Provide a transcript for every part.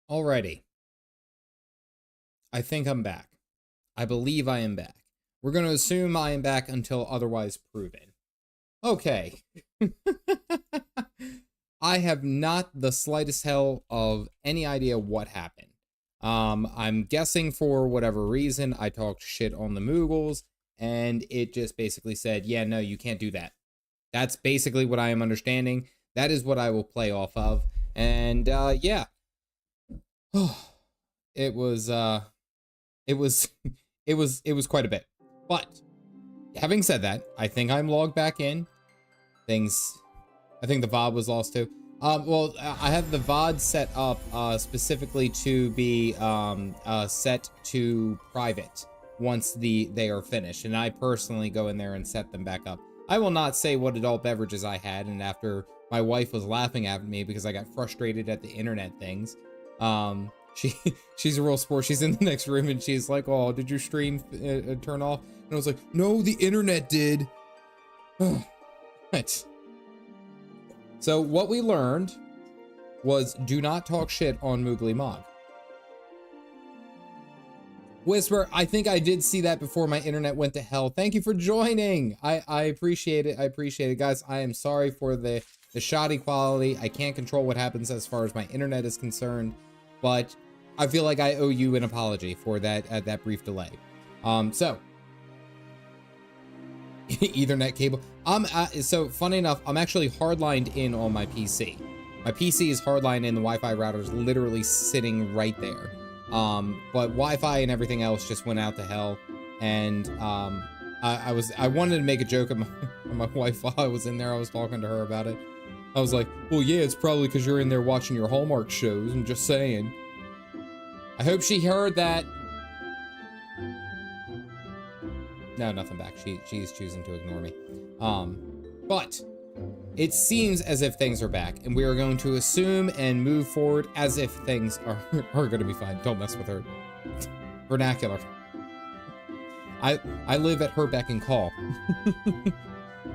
Alrighty. I think I'm back. I believe I am back. We're going to assume I am back until otherwise proven. Okay. I have not the slightest hell of any idea what happened. I'm guessing for whatever reason, I talked shit on the Moogles, and it just basically said, yeah, no, you can't do that. That's basically what I am understanding. That is what I will play off of. And, yeah. It was quite a bit. But having said that, I think I'm logged back in. I think the VOD was lost too. Well, I have the VOD set up specifically to be set to private once they are finished, and I personally go in there and set them back up. I will not say what adult beverages I had, and after my wife was laughing at me because I got frustrated at the internet things, she's a real sport. She's in the next room and she's like, "Oh, did your stream turn off?" And I was like, "No, the internet did." Right. So what we learned was do not talk shit on Moogly Mog. Whisper, I think I did see that before my internet went to hell. Thank you for joining. I appreciate it. I appreciate it, guys. I am sorry for the shoddy quality. I can't control what happens as far as my internet is concerned, but I feel like I owe you an apology for that brief delay. So Ethernet cable. So funny enough, I'm actually hardlined in on my PC. My PC is hardlined in. The Wi-Fi router is literally sitting right there. But Wi-Fi and everything else just went out to hell. And I wanted to make a joke at my wife while I was in there. I was talking to her about it. I was like, well, yeah, it's probably because you're in there watching your Hallmark shows. I'm just saying. I hope she heard that. No, nothing back. She's choosing to ignore me. But it seems as if things are back, and we are going to assume and move forward as if things are going to be fine. Don't mess with her. Vernacular. I live at her beck and call.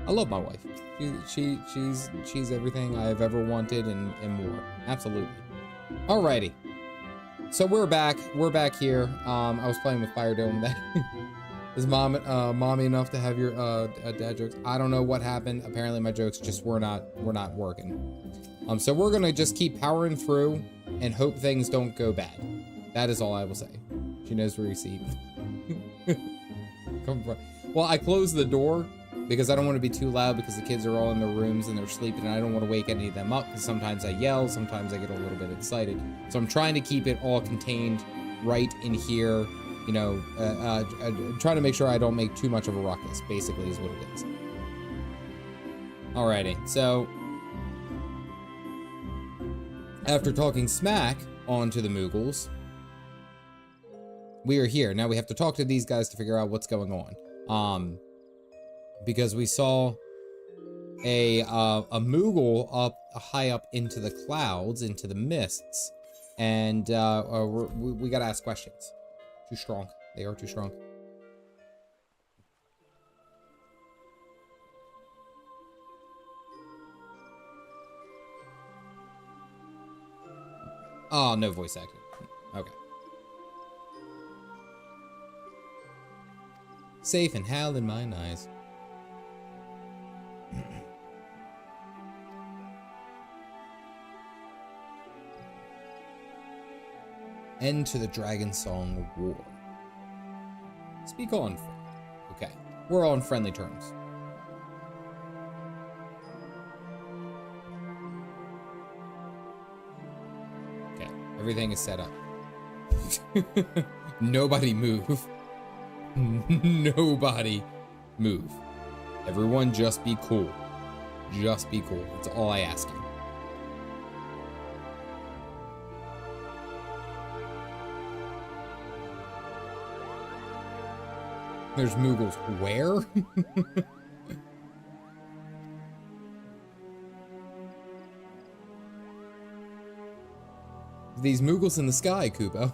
I love my wife. She's everything I've ever wanted and more. Absolutely. Alrighty. So we're back. We're back here. I was playing with Fire Dome. That is mommy enough to have your dad jokes? I don't know what happened. Apparently my jokes just were not working. So we're gonna just keep powering through and hope things don't go bad. That is all I will say. She knows where you see. Well, I closed the door because I don't want to be too loud because the kids are all in their rooms and they're sleeping, and I don't want to wake any of them up because sometimes I yell, sometimes I get a little bit excited. So I'm trying to keep it all contained right in here, you know, trying to make sure I don't make too much of a ruckus, basically is what it is. Alrighty, so after talking smack onto the Moogles, we are here. Now we have to talk to these guys to figure out what's going on. Because we saw a Moogle up high up into the clouds, into the mists, and we gotta ask questions. Too strong. They are too strong. Oh, no voice acting. Okay. Safe and Hal in mine eyes. End to the Dragon Song War. Speak on, friend. Okay, we're on friendly terms. Okay, everything is set up. Nobody move. Nobody move. Everyone just be cool. Just be cool. That's all I ask you. There's Moogles where? These Moogles in the sky, Kubo.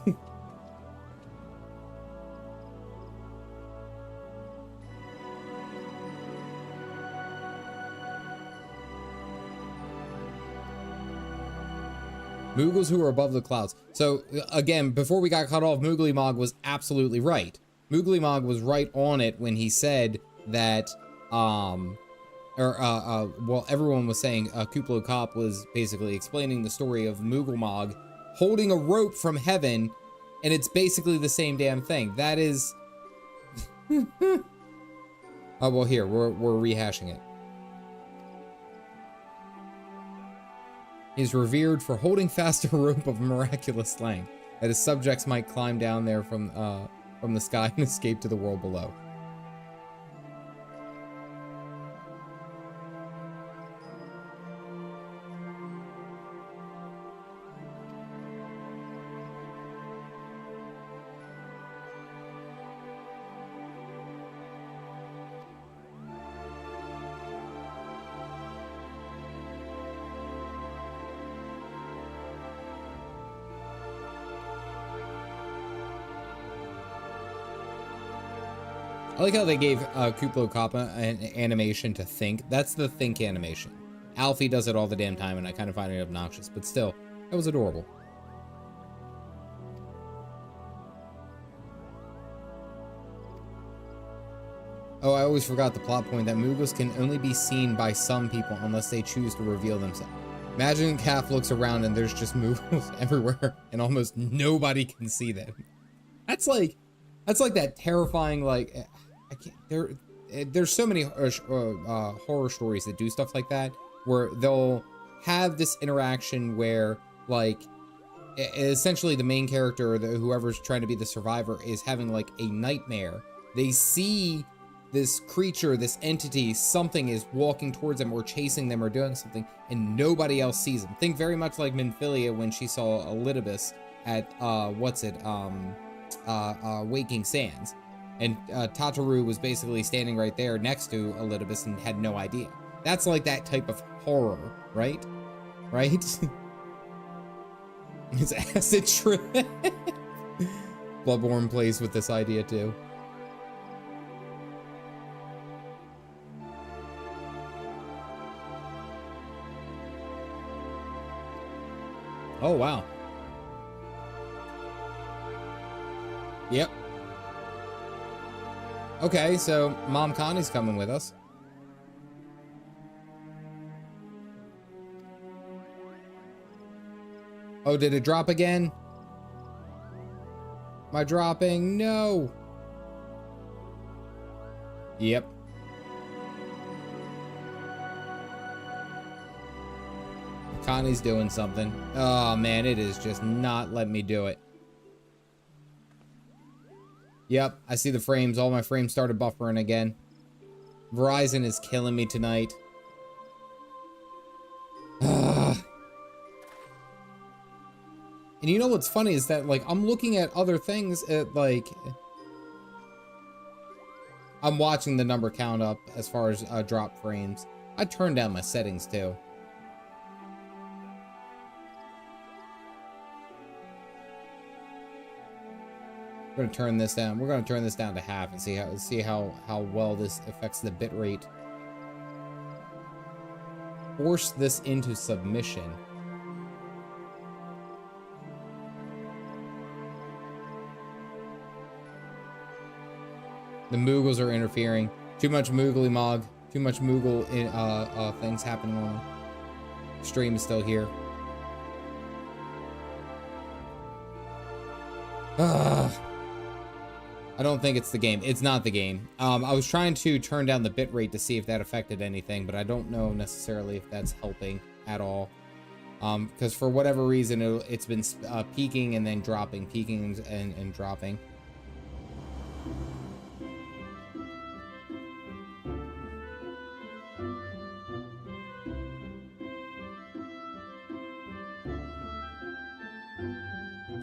Moogles who are above the clouds. So again, before we got cut off, Moogly was absolutely right. Moogly was right on it when he said that, well, everyone was saying Kuplo Cop was basically explaining the story of Moogle holding a rope from heaven, and it's basically the same damn thing. That is... Oh, well, here, we're rehashing it. He's revered for holding fast a rope of miraculous length, that his subjects might climb down there from the sky and escape to the world below. I like how they gave Kuplo Kappa an animation to think. That's the think animation. Alfie does it all the damn time, and I kind of find it obnoxious, but still, that was adorable. Oh, I always forgot the plot point that Moogles can only be seen by some people unless they choose to reveal themselves. Imagine Calf looks around and there's just Moogles everywhere, and almost nobody can see them. That's like that terrifying, like, I can't, there's so many horror stories that do stuff like that, where they'll have this interaction where, like, essentially the main character, or whoever's trying to be the survivor, is having, like, a nightmare. They see this creature, this entity, something is walking towards them or chasing them or doing something, and nobody else sees them. Think very much like Minfilia when she saw Elidibus at, Waking Sands. And Tataru was basically standing right there next to Elidibus and had no idea. That's like that type of horror, right? Right? It's acid trip. Bloodborne plays with this idea too. Oh, wow. Yep. Okay, so Mom Connie's coming with us. Oh, did it drop again? Am I dropping? No. Yep. Connie's doing something. Oh, man, it is just not letting me do it. Yep, I see the frames. All my frames started buffering again. Verizon is killing me tonight. And you know what's funny is that, like, I'm looking at other things at, like... I'm watching the number count up as far as drop frames. I turned down my settings, too. We're gonna turn this down. We're gonna turn this down to half and see how well this affects the bit rate. Force this into submission. The Moogles are interfering. Too much Moogly Mog. Too much Moogle things happening on. Stream is still here. I don't think it's the game. It's not the game. I was trying to turn down the bitrate to see if that affected anything, but I don't know necessarily if that's helping at all. Because for whatever reason, it's been peaking and then dropping, peaking and dropping.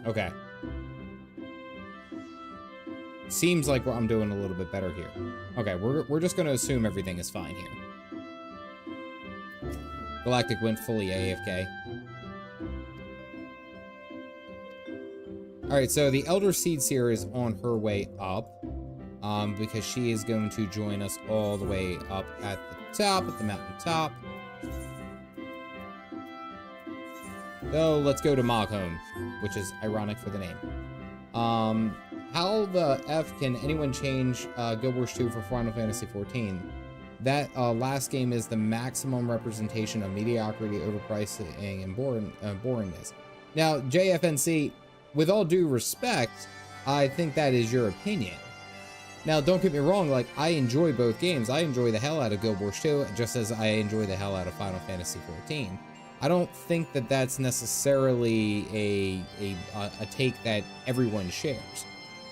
Okay. Seems like I'm doing a little bit better here. Okay, we're just going to assume everything is fine here. Galactic went fully AFK. Alright, so the Elder Seed Seer is on her way up. Because she is going to join us all the way up at the top, at the mountain top. So let's go to Moghome, which is ironic for the name. How the F can anyone change Guild Wars 2 for Final Fantasy XIV? That last game is the maximum representation of mediocrity, overpricing, and boringness. Now, JFNC, with all due respect, I think that is your opinion. Now, don't get me wrong, like, I enjoy both games. I enjoy the hell out of Guild Wars 2, just as I enjoy the hell out of Final Fantasy XIV. I don't think that that's necessarily a take that everyone shares.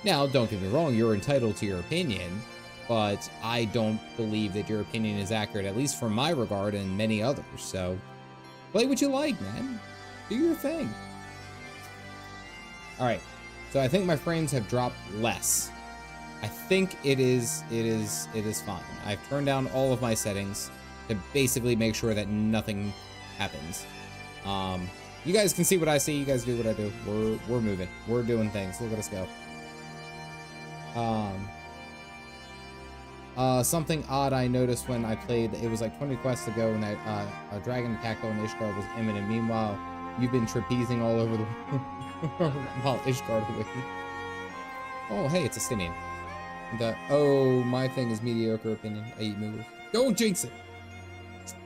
Now, don't get me wrong, you're entitled to your opinion, but I don't believe that your opinion is accurate, at least from my regard and many others. So, play what you like, man. Do your thing. All right, so I think my frames have dropped less. I think it is fine. I've turned down all of my settings to basically make sure that nothing happens. You guys can see what I see. You guys do what I do. We're moving. We're doing things. Look at us go. Something odd I noticed when I played, it was like 20 quests ago, and that a dragon attack on Ishgard was imminent. Meanwhile, you've been trapezing all over the while Ishgard awakened. Oh, hey, it's a Stinian. Oh, my thing is mediocre opinion. I eat Moogles. Don't jinx it!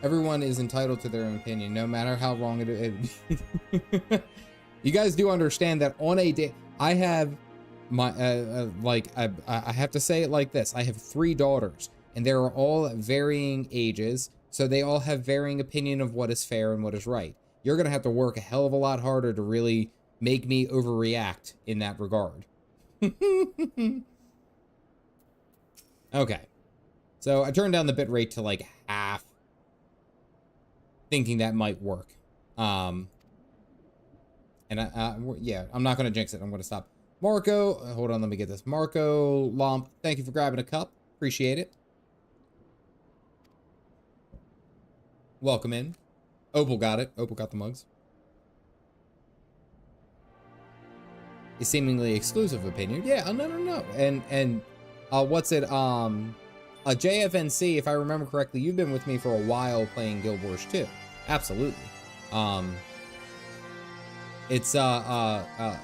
Everyone is entitled to their own opinion, no matter how wrong it is. You guys do understand that on a day, I have my, I have to say it like this. I have 3 daughters, and they're all varying ages, so they all have varying opinion of what is fair and what is right. You're going to have to work a hell of a lot harder to really make me overreact in that regard. Okay, so I turned down the bitrate to like half, thinking that might work. And yeah, I'm not gonna jinx it. I'm gonna stop. Marco, hold on, let me get this. Marco Lomp, thank you for grabbing a cup. Appreciate it. Welcome in. Opal got it. Opal got the mugs. A seemingly exclusive opinion. Yeah, no. And what's it? JFNC, if I remember correctly, you've been with me for a while playing Guild Wars 2. Absolutely. It's I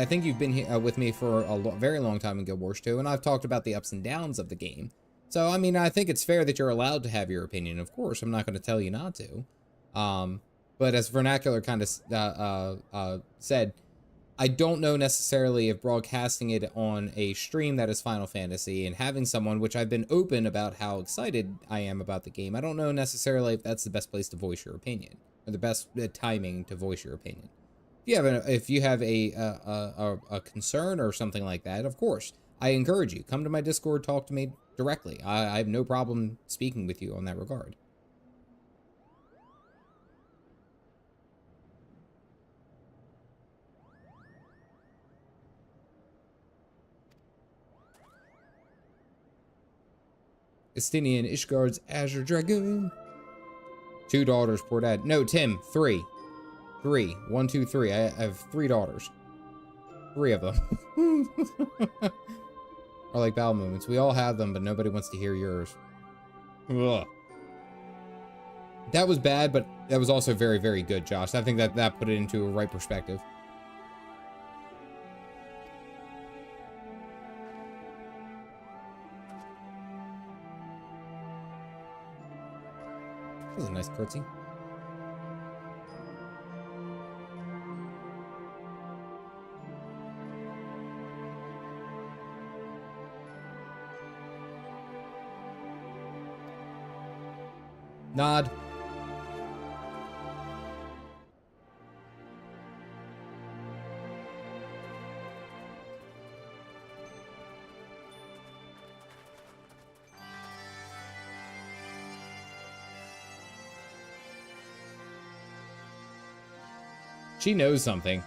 think you've been with me for a very long time in Guild Wars 2, and I've talked about the ups and downs of the game. So, I mean, I think it's fair that you're allowed to have your opinion. Of course, I'm not going to tell you not to. But as Vernacular kind of said, I don't know necessarily if broadcasting it on a stream that is Final Fantasy and having someone, which I've been open about how excited I am about the game, I don't know necessarily if that's the best place to voice your opinion, or the best timing to voice your opinion. If you have a concern or something like that, of course, I encourage you. Come to my Discord, talk to me directly. I have no problem speaking with you on that regard. Estinian Ishgard's Azure Dragoon. 2 daughters, poor dad. No, Tim, 3. 3. 1, 2, 3. I have 3 daughters. 3 of them. Are like bowel movements. We all have them, but nobody wants to hear yours. Ugh. That was bad, but that was also very, very good, Josh. I think that put it into a right perspective. That was a nice curtsy. Nod. She knows something.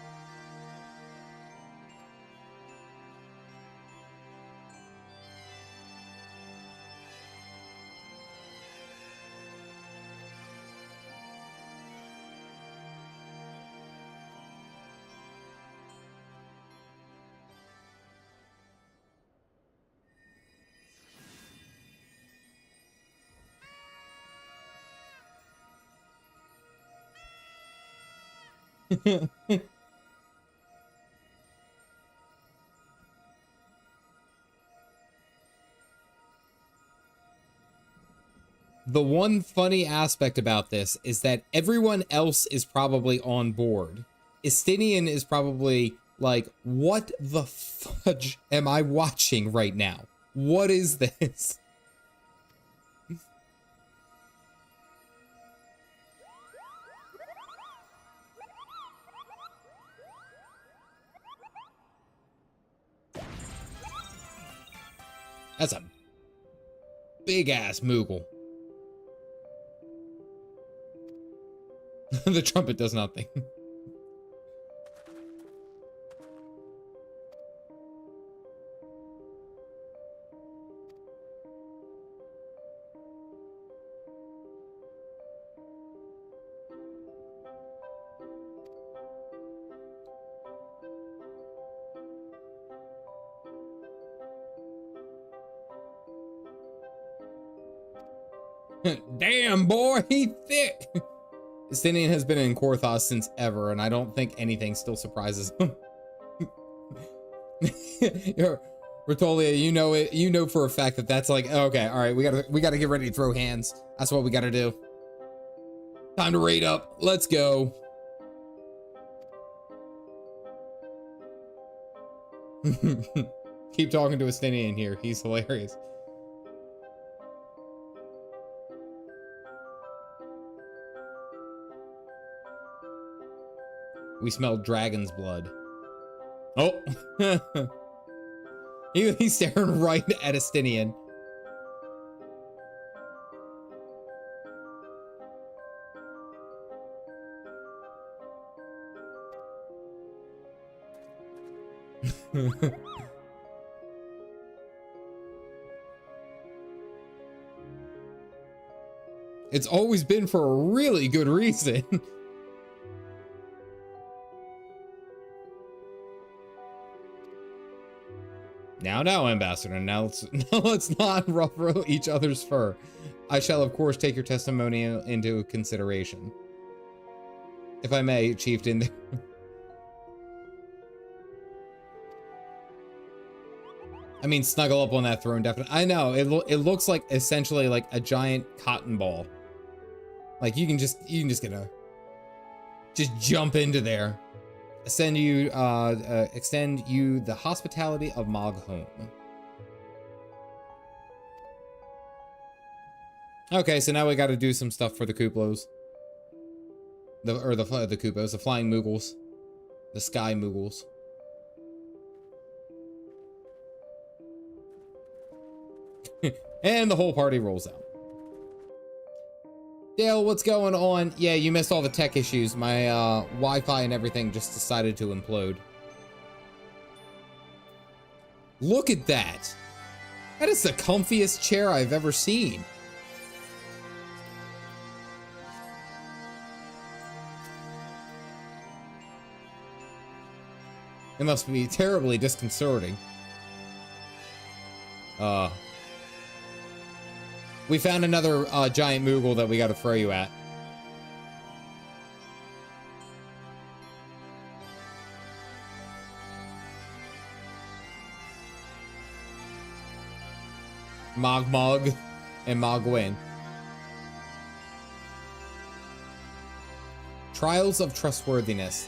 The one funny aspect about this is that everyone else is probably on board. Estinian is probably like, what the fudge am I watching right now? What is this? That's a big ass Moogle. The trumpet does nothing. Damn, boy, he thick. Estinian has been in Korthos since ever, and I don't think anything still surprises him. Ritolia, you know it. You know for a fact that that's like, okay, all right, we gotta get ready to throw hands. That's what we gotta do. Time to raid up. Let's go. Keep talking to Estinian here. He's hilarious. We smelled dragon's blood. Oh. He's staring right at Estinian. It's always been for a really good reason. Now, Ambassador, now let's not ruffle each other's fur. I shall, of course, take your testimony into consideration. If I may, Chieftain. I mean, snuggle up on that throne, definitely. I know, it looks like essentially like a giant cotton ball. Like you can just jump into there. Extend you the hospitality of Mog home. Okay, so now we got to do some stuff for the Kuplos. The Kupos, the flying Moogles. The sky Moogles. And the whole party rolls out. Dale, what's going on? Yeah, you missed all the tech issues. My Wi-Fi and everything just decided to implode. Look at that. That is the comfiest chair I've ever seen. It must be terribly disconcerting. We found another giant Moogle that we got to throw you at. Mog and Moglin. Trials of Trustworthiness.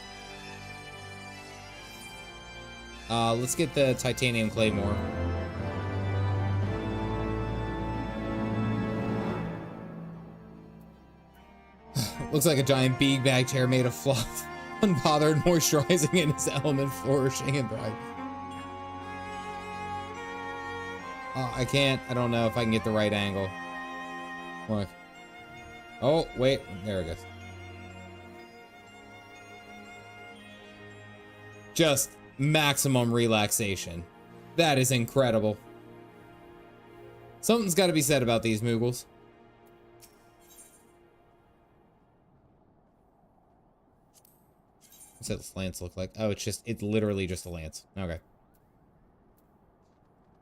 Let's get the Titanium Claymore. Looks like a giant beanbag chair made of fluff. Unbothered, moisturizing in its element, flourishing and bright. I don't know if I can get the right angle. Look. Oh, wait. There it goes. Just maximum relaxation. That is incredible. Something's got to be said about these Moogles. What's that lance look like? Oh, it's literally just a lance. Okay.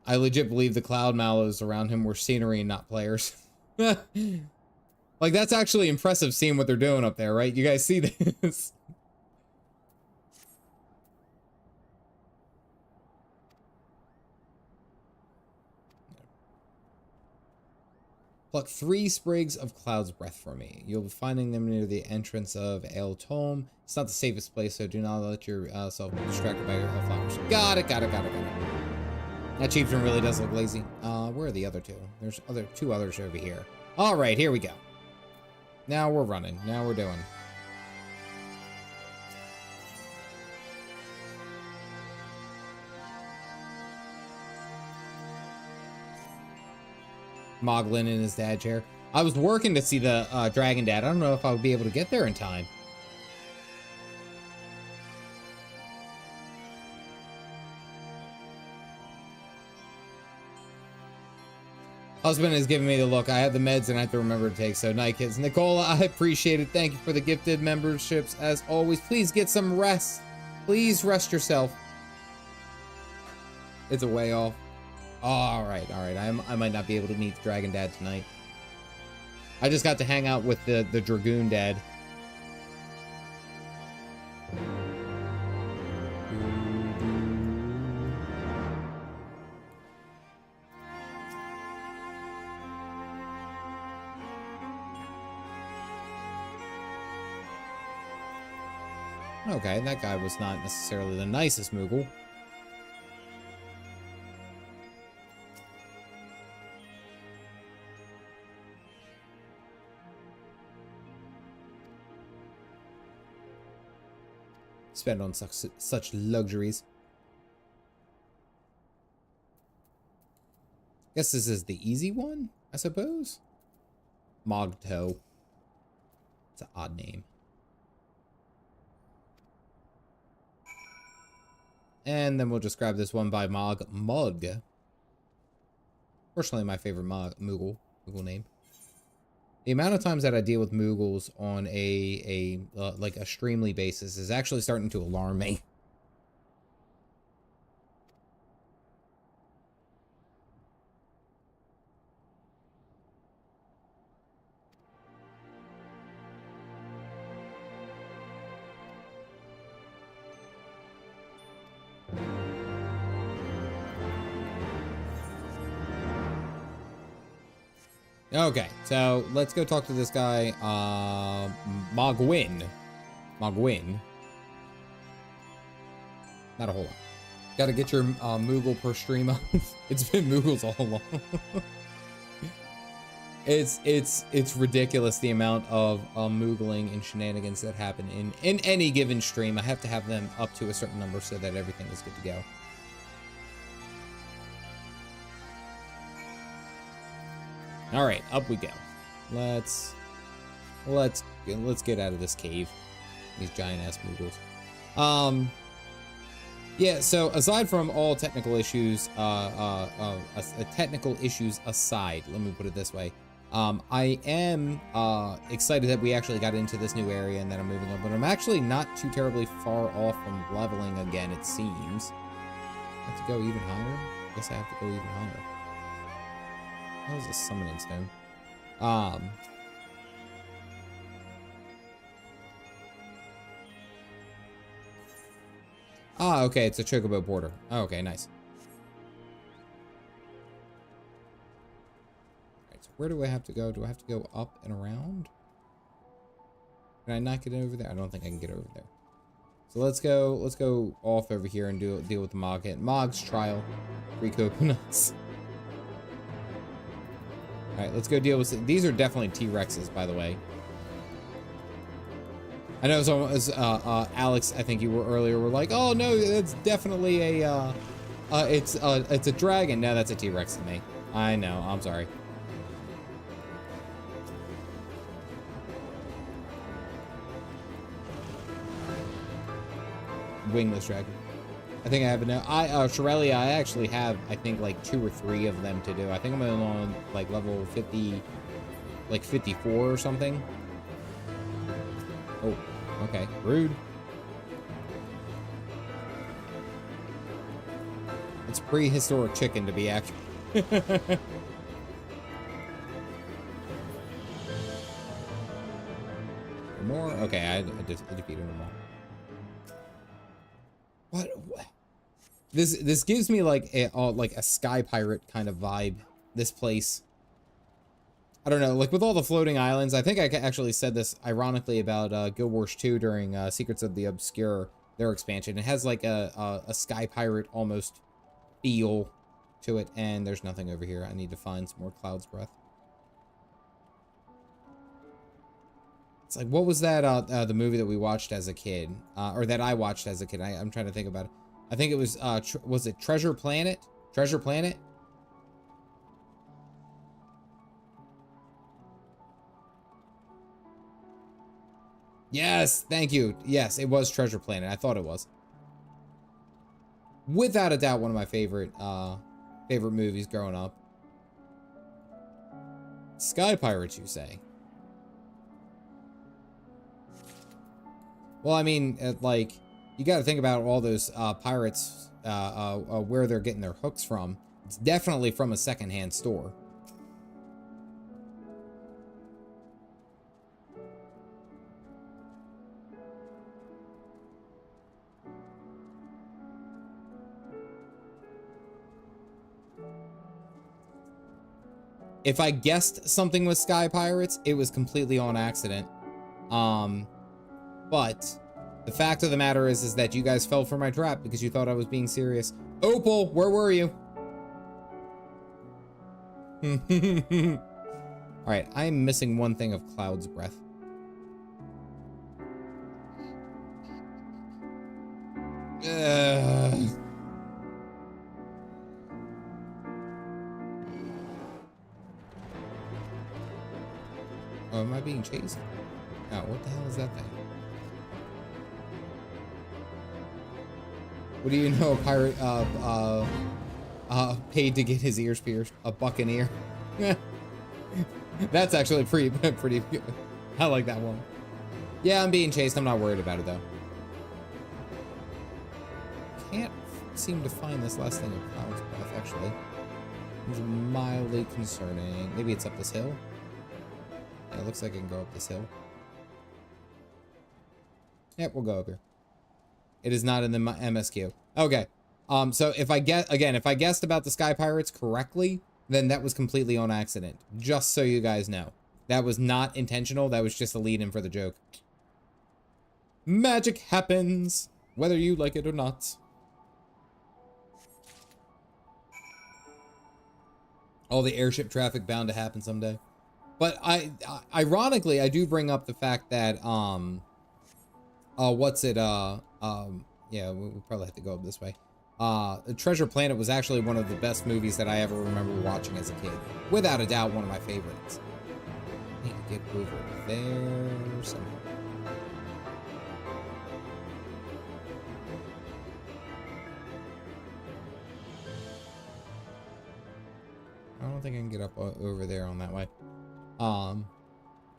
I legit believe the cloud mallows around him were scenery and not players. Like, that's actually impressive seeing what they're doing up there, right? You guys see this? Pluck 3 sprigs of Cloud's Breath for me. You'll be finding them near the entrance of El Tome. It's not the safest place, so do not let yourself be distracted by your flowers. Got it. That chieftain really does look lazy. Where are the other 2? There's 2 others over here. All right, here we go. Now we're running. Now we're doing. Moglin in his dad chair. I was working to see the Dragon Dad. I don't know if I would be able to get there in time. Husband is giving me the look. I have the meds and I have to remember to take. So night, kids. Nicola, I appreciate it. Thank you for the gifted memberships. As always, please get some rest. Please rest yourself. It's a way off. All right. I might not be able to meet the Dragon Dad tonight. I just got to hang out with the Dragoon Dad. Okay, that guy was not necessarily the nicest Moogle. Spend on such luxuries. Guess this is the easy one, I suppose. Mogto. It's an odd name. And then we'll just grab this one by Mug. Personally, my favorite Moogle name. The amount of times that I deal with Moogles on like a streamly basis is actually starting to alarm me. Okay, so let's go talk to this guy, Moglin. Not a whole lot. Gotta get your Moogle per stream up. It's been Moogles all along. It's ridiculous the amount of Moogling and shenanigans that happen in any given stream. I have to have them up to a certain number so that everything is good to go. All right, up we go. Let's get out of this cave. These giant ass Moogles. Yeah. So aside from all technical issues, technical issues aside, let me put it this way. I am excited that we actually got into this new area and that I'm moving up, but I'm actually not too terribly far off from leveling again. It seems. I have to go even higher. I guess I have to go even higher. That was a summoning stone. Okay, it's a chocobo border. Oh, okay, nice. Alright, so where do I have to go? Do I have to go up and around? Can I not get over there? I don't think I can get over there. So let's go off over here and deal with the Mog's trial. 3 coconuts. Alright, let's go deal with... These are definitely T-Rexes, by the way. I know so as Alex, I think you were earlier, were like, oh no, that's definitely a... it's a dragon. No, that's a T-Rex to me. I know, I'm sorry. Wingless dragon. I think I have it now. Shirelli, I actually have, I think, like 2 or 3 of them to do. I think I'm on, like, level 50, like 54 or something. Oh, okay. Rude. It's prehistoric chicken to be accurate. More? Okay, I defeated them all. What? This gives me like a sky pirate kind of vibe. This place. I don't know, like with all the floating islands, I think I actually said this ironically about Guild Wars 2 during Secrets of the Obscure, their expansion. It has like a Sky Pirate almost feel to it, and there's nothing over here. I need to find some more Cloud's Breath. It's like, what was that, the movie that we watched as a kid, or that I watched as a kid? I'm trying to think about it. I think it was it Treasure Planet? Treasure Planet? Yes, thank you. Yes, it was Treasure Planet. I thought it was. Without a doubt, one of my favorite movies growing up. Sky Pirates, you say? Well, I mean, like, you got to think about all those pirates, where they're getting their hooks from. It's definitely from a secondhand store. If I guessed something was Sky Pirates, it was completely on accident. But the fact of the matter is that you guys fell for my trap because you thought I was being serious. Opal, where were you? All right, I am missing one thing of Cloud's Breath. Oh, am I being chased? Oh, what the hell is that thing? What do you know, a pirate paid to get his ears pierced? A buccaneer. That's actually pretty good. I like that one. Yeah, I'm being chased. I'm not worried about it though. Can't seem to find this last thing of Cloud's Breath actually. It's mildly concerning. Maybe it's up this hill. Yeah, it looks like it can go up this hill. Yep, we'll go up here. It is not in the MSQ. Okay. So if I guessed about the Sky Pirates correctly, then that was completely on accident. Just so you guys know. That was not intentional. That was just a lead-in for the joke. Magic happens, whether you like it or not. All the airship traffic bound to happen someday. But ironically, I do bring up the fact that, yeah, we'll probably have to go up this way. Treasure Planet was actually one of the best movies that I ever remember watching as a kid. Without a doubt, one of my favorites. I need to get over there somewhere. I don't think I can get up over there on that way.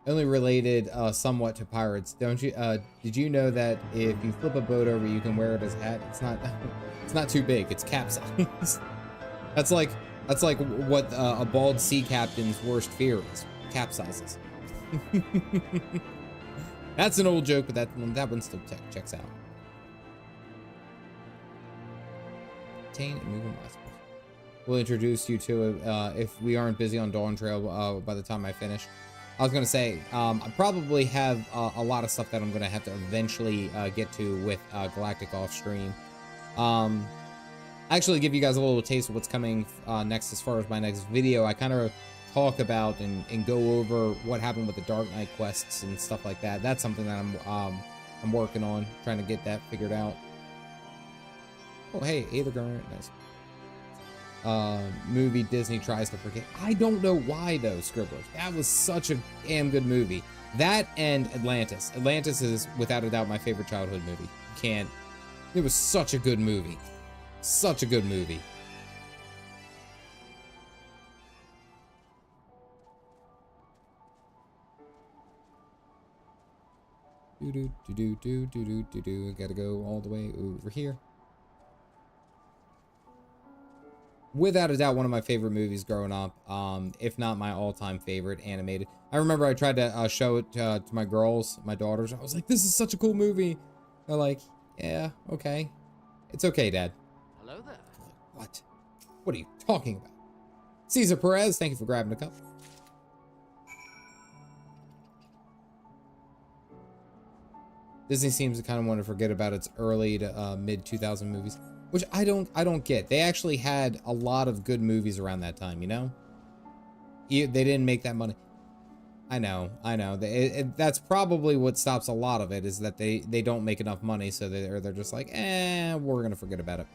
Only related somewhat to pirates. Don't you did you know that if you flip a boat over, you can wear it as a hat? It's not too big. It's capsize. That's like what a bald sea captain's worst fear is. Capsizes. That's an old joke, but that one still checks out. Obtain and Moogle Master. We'll introduce you to it if we aren't busy on Dawn Trail by the time I finish. I was going to say, I probably have a lot of stuff that I'm going to have to eventually get to with Galactic Offstream. Actually give you guys a little taste of what's coming next as far as my next video. I kind of talk about and go over what happened with the Dark Knight quests and stuff like that. That's something that I'm working on, trying to get that figured out. Oh, hey, Hraesvelgr, nice. Movie Disney tries to forget. I don't know why though, Scribblers. That was such a damn good movie. That and Atlantis. Atlantis is without a doubt my favorite childhood movie. It was such a good movie. Such a good movie. Gotta go all the way over here. Without a doubt, one of my favorite movies growing up, if not my all-time favorite animated. I remember I tried to show it to my girls, my daughters. I was like, this is such a cool movie. They're like, yeah, okay. It's okay, Dad. Hello there. What? What are you talking about? Cesar Perez, thank you for grabbing a cup. Disney seems to kind of want to forget about its early to mid 2000 movies, which I don't get. They actually had a lot of good movies around that time, you know? They didn't make that money. I know. That's probably what stops a lot of it, is that they don't make enough money, so they're just like, we're gonna forget about it.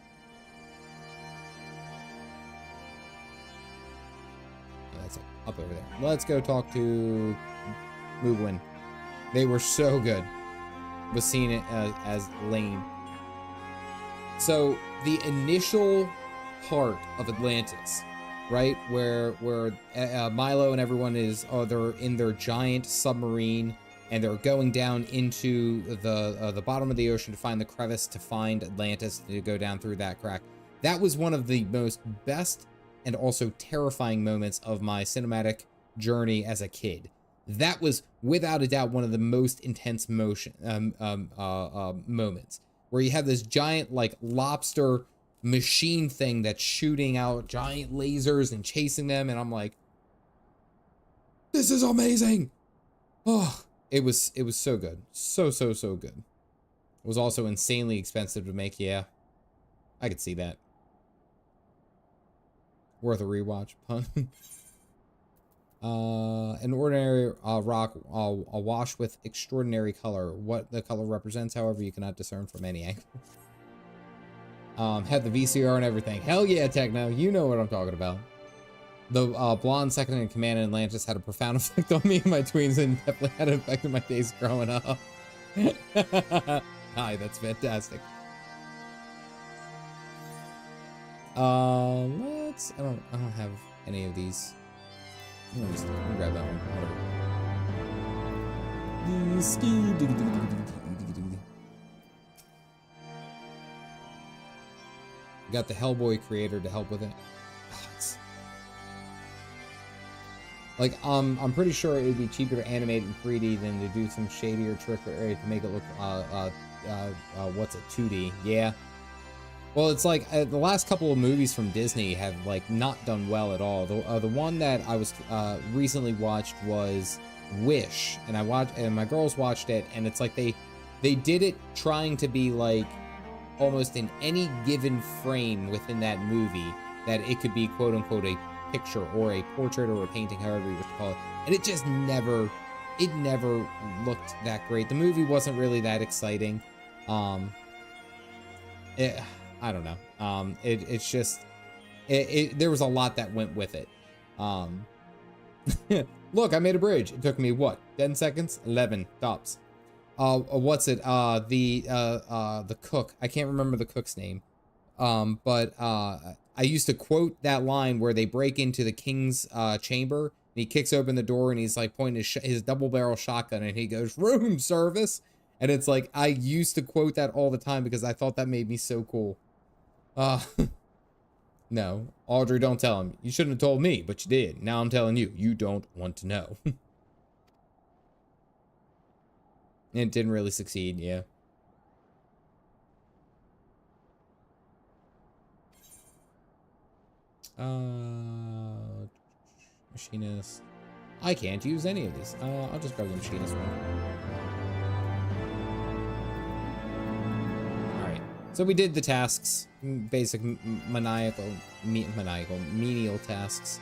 Oh, that's up over there. Let's go talk to Mooglin. They were so good. Was seen it as lame. So the initial part of Atlantis, right, where Milo and everyone is, they're in their giant submarine and they're going down into the bottom of the ocean to find the crevice to find Atlantis, to go down through that crack. That was one of the most best and also terrifying moments of my cinematic journey as a kid. That was without a doubt one of the most intense moments, where you have this giant like lobster machine thing that's shooting out giant lasers and chasing them, and I'm like, this is amazing. Oh, it was so good. So good. It was also insanely expensive to make. Yeah, I could see that. Worth a rewatch. Pun. An ordinary rock awash with extraordinary color. What the color represents, however, you cannot discern from any angle. Had the VCR and everything. Hell yeah, Techno. You know what I'm talking about. The blonde second in command in Atlantis had a profound effect on me in my tweens, and definitely had an effect on my days growing up. Hi, that's fantastic. I don't have any of these. I'm gonna grab that one. Whatever. Got the Hellboy creator to help with it. Like, I'm pretty sure it would be cheaper to animate in 3D than to do some shadier trick or to make it look, what's it, 2D. Yeah. Well, it's like the last couple of movies from Disney have like not done well at all. The one that I was recently watched was Wish, and my girls watched it, and it's like they did it trying to be like almost in any given frame within that movie that it could be quote unquote a picture or a portrait or a painting, however you wish to call it, and it just never looked that great. The movie wasn't really that exciting. I don't know. It's just, there was a lot that went with it. Look, I made a bridge. It took me, what, 10 seconds? 11 tops. What's it? The cook. I can't remember the cook's name. But I used to quote that line where they break into the king's chamber, and he kicks open the door, and he's like pointing his double-barrel shotgun, and he goes, "Room service." And it's like, I used to quote that all the time because I thought that made me so cool. No, Audrey, don't tell him. You shouldn't have told me, but you did. Now I'm telling you, you don't want to know. It didn't really succeed, yeah. Machinist. I can't use any of these. I'll just grab the machinist one. So we did the tasks, basic menial tasks.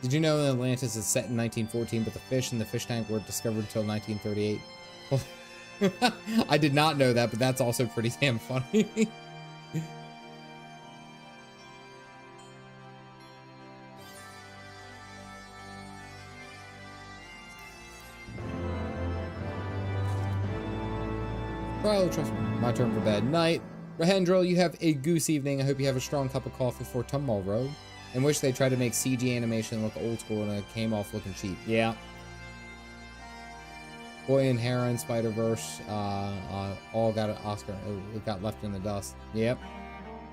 Did you know that Atlantis is set in 1914, but the fish in the fish tank weren't discovered until 1938? I did not know that, but that's also pretty damn funny. Well, trust me. My turn for bed. Night. Rahendril, you have a goose evening. I hope you have a strong cup of coffee for tomorrow. And wish they tried to make CG animation look old school and it came off looking cheap. Yeah. Boy and Heron, Spider-Verse, all got an Oscar. It got left in the dust. Yep.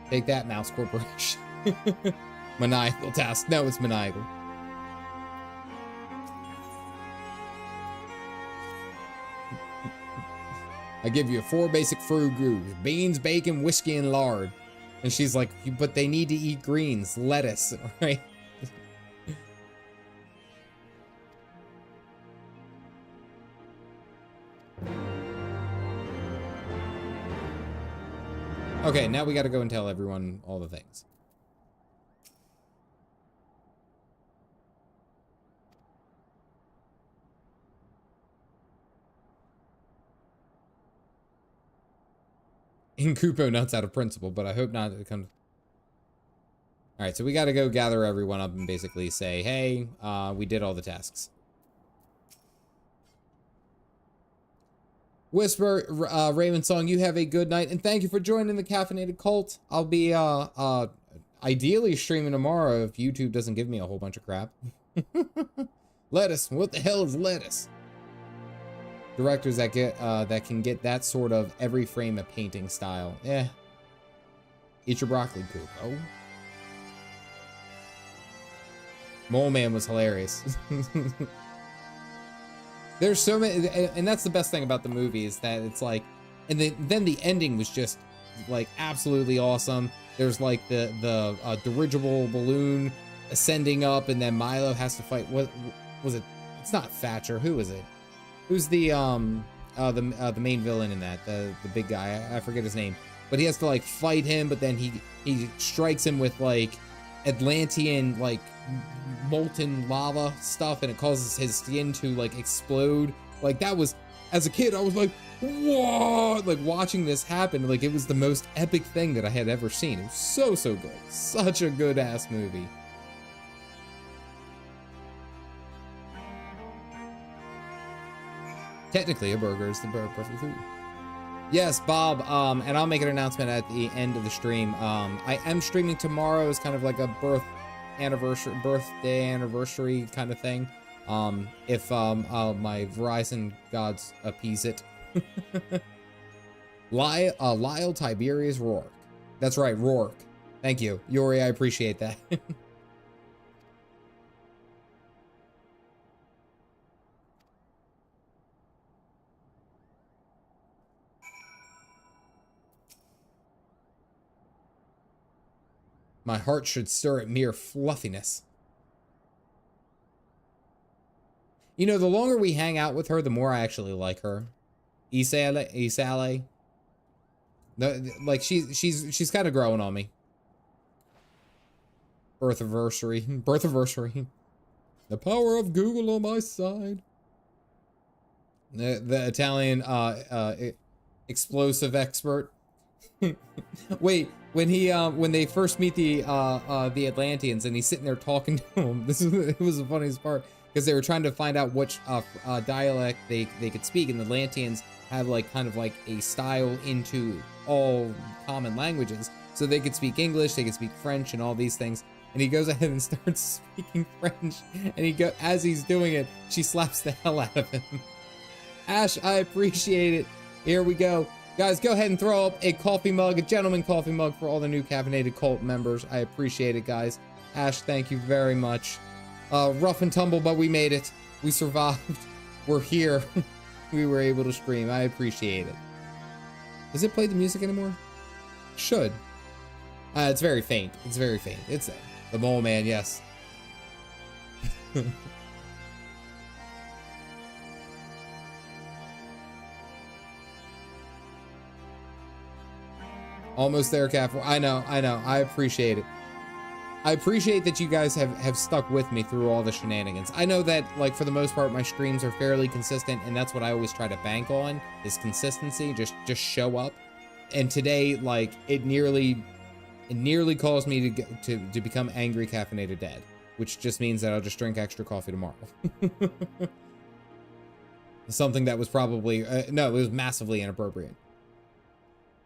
Take that, Mouse Corporation. Maniacal task. No, it's maniacal. I give you 4 basic food groups: beans, bacon, whiskey, and lard. And she's like, but they need to eat greens, lettuce, right? Okay, now we gotta go and tell everyone all the things. In Kupo nuts out of principle, but I hope not it comes. Alright, so we gotta go gather everyone up and basically say, hey, we did all the tasks. Whisper, Raven Song, you have a good night, and thank you for joining the Caffeinated Cult. I'll be, ideally streaming tomorrow if YouTube doesn't give me a whole bunch of crap. Lettuce, what the hell is lettuce? Directors that get, that can get that sort of every frame of painting style. Eh. Eat your broccoli, poop. Oh. Mole Man was hilarious. There's so many, and that's the best thing about the movie is that it's like, and then the ending was just like absolutely awesome. There's like the dirigible balloon ascending up, and then Milo has to fight. What was it? It's not Thatcher. Who is it? Who's the main villain in that? The big guy. I forget his name. But he has to like fight him, but then he strikes him with like Atlantean like molten lava stuff, and it causes his skin to like explode. Like that was, as a kid, I was like, whoa, like watching this happen, like it was the most epic thing that I had ever seen. It was so good. Such a good ass movie. Technically a burger is the perfect food. Yes, Bob, and I'll make an announcement at the end of the stream. I am streaming tomorrow as kind of like a birthday anniversary kind of thing. If my Verizon gods appease it. Lyle Tiberius Rourke. That's right, Rourke. Thank you, Yuri, I appreciate that. My heart should stir at mere fluffiness. You know, the longer we hang out with her, the more I actually like her. Isale. Like she's kind of growing on me. Birthiversary. The power of Google on my side. The Italian explosive expert. Wait, when they first meet the Atlanteans and he's sitting there talking to them, it was the funniest part because they were trying to find out which dialect they could speak, and the Atlanteans have like kind of like a style into all common languages, so they could speak English, they could speak French, and all these things. And he goes ahead and starts speaking French, and as he's doing it, she slaps the hell out of him. Ash, I appreciate it. Here we go. Guys, go ahead and throw up a coffee mug, a gentleman coffee mug for all the new Caffeinated Cult members. I appreciate it, guys. Ash, thank you very much. Rough and tumble, but we made it. We survived. We're here. We were able to stream. I appreciate it. Does it play the music anymore? Should. It's very faint. It's very faint. It's the Mole Man, yes. Almost there, Caff. I know. I appreciate it. I appreciate that you guys have stuck with me through all the shenanigans. I know that, like, for the most part, my streams are fairly consistent, and that's what I always try to bank on, is consistency. Just show up. And today, like, it nearly caused me to become angry Caffeinated Dad, which just means that I'll just drink extra coffee tomorrow. Something that was probably no, it was massively inappropriate.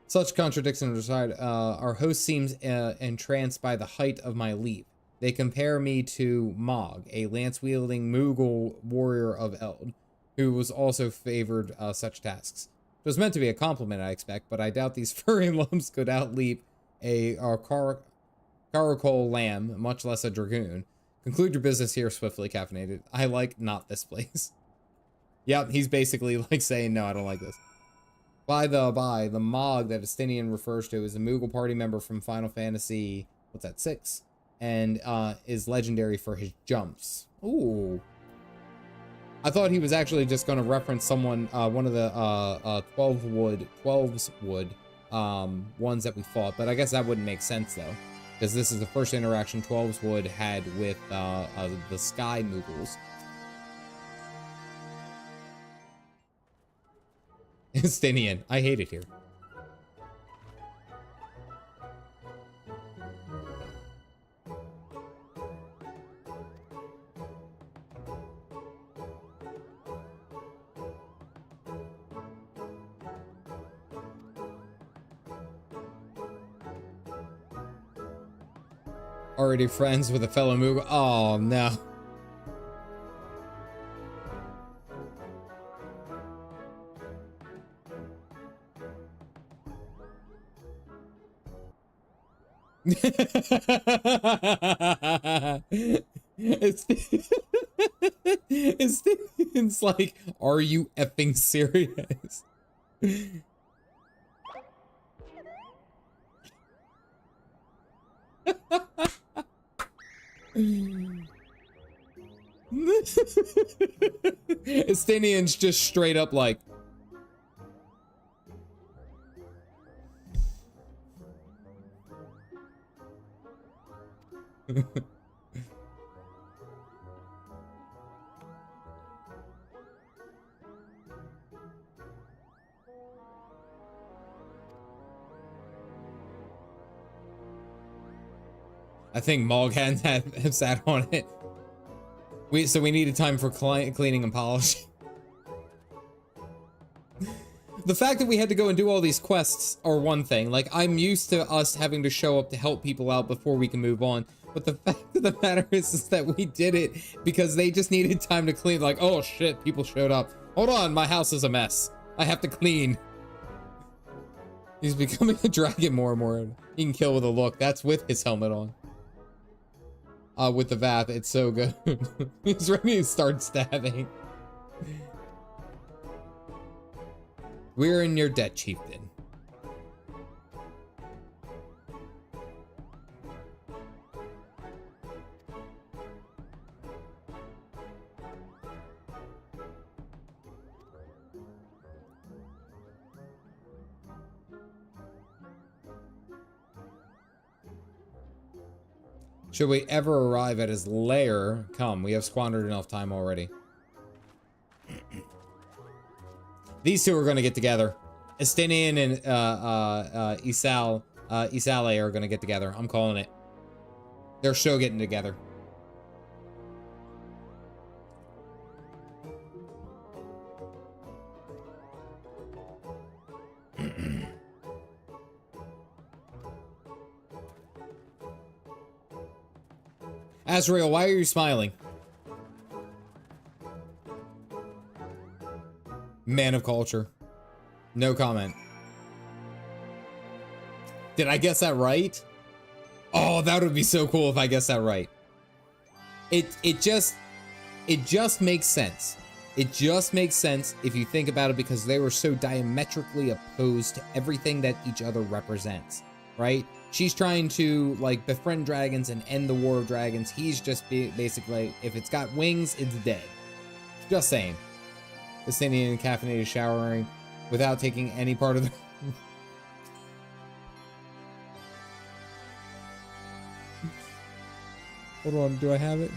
Such contradiction aside, our host seems entranced by the height of my leap. They compare me to Mog, a lance-wielding Moogle warrior of Eld, who was also favored such tasks. It was meant to be a compliment, I expect, but I doubt these furry lumps could outleap a caracol lamb, much less a dragoon. Conclude your business here swiftly, Caffeinated. I like not this place. Yep, he's basically like saying, no, I don't like this. By the Mog that Estinian refers to is a Moogle party member from Final Fantasy, what's that, 6? And is legendary for his jumps. Ooh. I thought he was actually just going to reference someone, one of the 12's wood ones that we fought, but I guess that wouldn't make sense though, because this is the first interaction 12'swood had with the Sky Moogles. Estinian, I hate it here. Already friends with a fellow Moogle. Oh no. It's like, are you effing serious? Estinian's just straight up like, I think Moglin have sat on it. So we needed time for cleaning and polishing. The fact that we had to go and do all these quests are one thing. Like, I'm used to us having to show up to help people out before we can move on. But the fact of the matter is that we did it because they just needed time to clean. Like, oh shit, people showed up. Hold on, my house is a mess. I have to clean. He's becoming a dragon more and more. He can kill with a look. That's with his helmet on. With the Vath, it's so good. He's ready to start stabbing. We're in your debt, chieftain. Should we ever arrive at his lair, come, we have squandered enough time already. These two are gonna get together. Estinian and Isale are gonna get together. I'm calling it. They're so getting together. Azrael, why are you smiling? Man of culture. No comment. Did I guess that right? Oh, that would be so cool if I guessed that right. It just makes sense. It just makes sense if you think about it, because they were so diametrically opposed to everything that each other represents, right? She's trying to, like, befriend dragons and end the war of dragons. He's just basically, if it's got wings, it's dead. Just saying. Estinian and caffeinated showering without taking any part of the... Hold on, do I have it?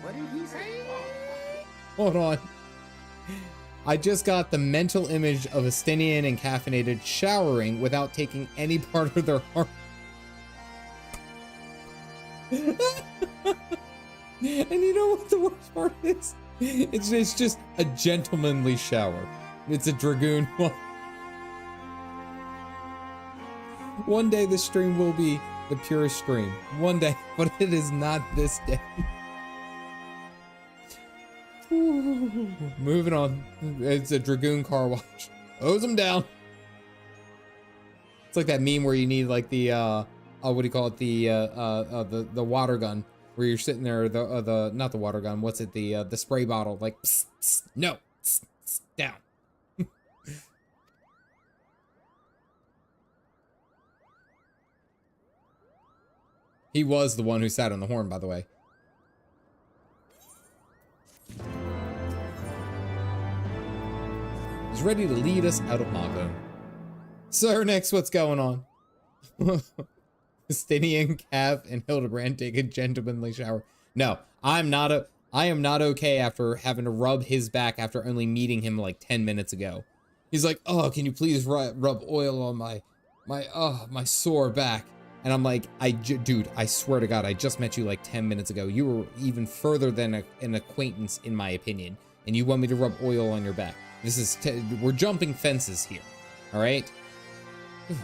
What did he say? Hold on. I just got the mental image of Estinian and caffeinated showering without taking any part of their heart. And you know what the worst part is? It's just a gentlemanly shower. It's a dragoon one. One day this stream will be the purest stream. One day, but it is not this day. Ooh, moving on. It's a dragoon car wash. Hose them down. It's like that meme where you need like the what do you call it? The water gun, where you're sitting there. The not the water gun. What's it? The spray bottle. Like psst, psst, no, psst, psst, down. He was the one who sat on the horn, by the way. is ready to lead us out of Moglin. Sir Nix, what's going on? Justinian, Cav, and Hildebrand take a gentlemanly shower. No, I am not okay after having to rub his back after only meeting him like 10 minutes ago. He's like, oh, can you please rub oil on my sore back? And I'm like, dude, I swear to God, I just met you like 10 minutes ago. You were even further than an acquaintance, in my opinion. And you want me to rub oil on your back. This is, we're jumping fences here. All right? Good.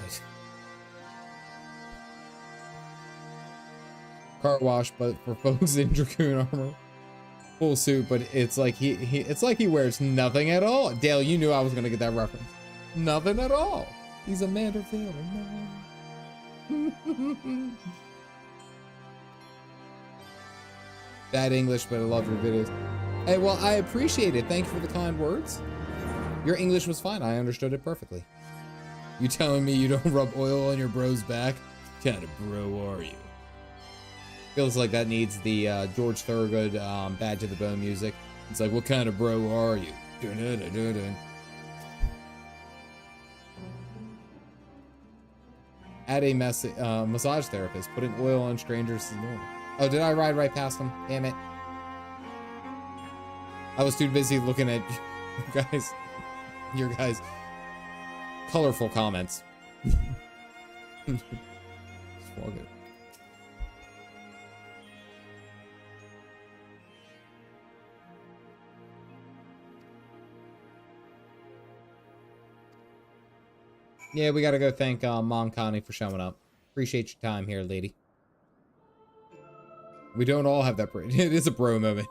Car wash, but for folks in Dracoon armor. Full suit, but it's like it's like he wears nothing at all. Dale, you knew I was gonna get that reference. Nothing at all. He's a man of feeling. Bad English, but I love your videos. Hey, well, I appreciate it. Thank you for the kind words. Your English was fine. I understood it perfectly. You telling me you don't rub oil on your bro's back? What kind of bro are you? Feels like that needs the George Thorogood Bad to the Bone music. It's like, what kind of bro are you? Dun, dun, dun, dun, dun. Add a massage therapist. Putting oil on strangers is normal. Oh, did I ride right past them? Damn it. I was too busy looking at your guys' colorful comments. Just walk it. Yeah, we gotta go thank Mom Connie for showing up. Appreciate your time here, lady. We don't all have that. It is a bro moment.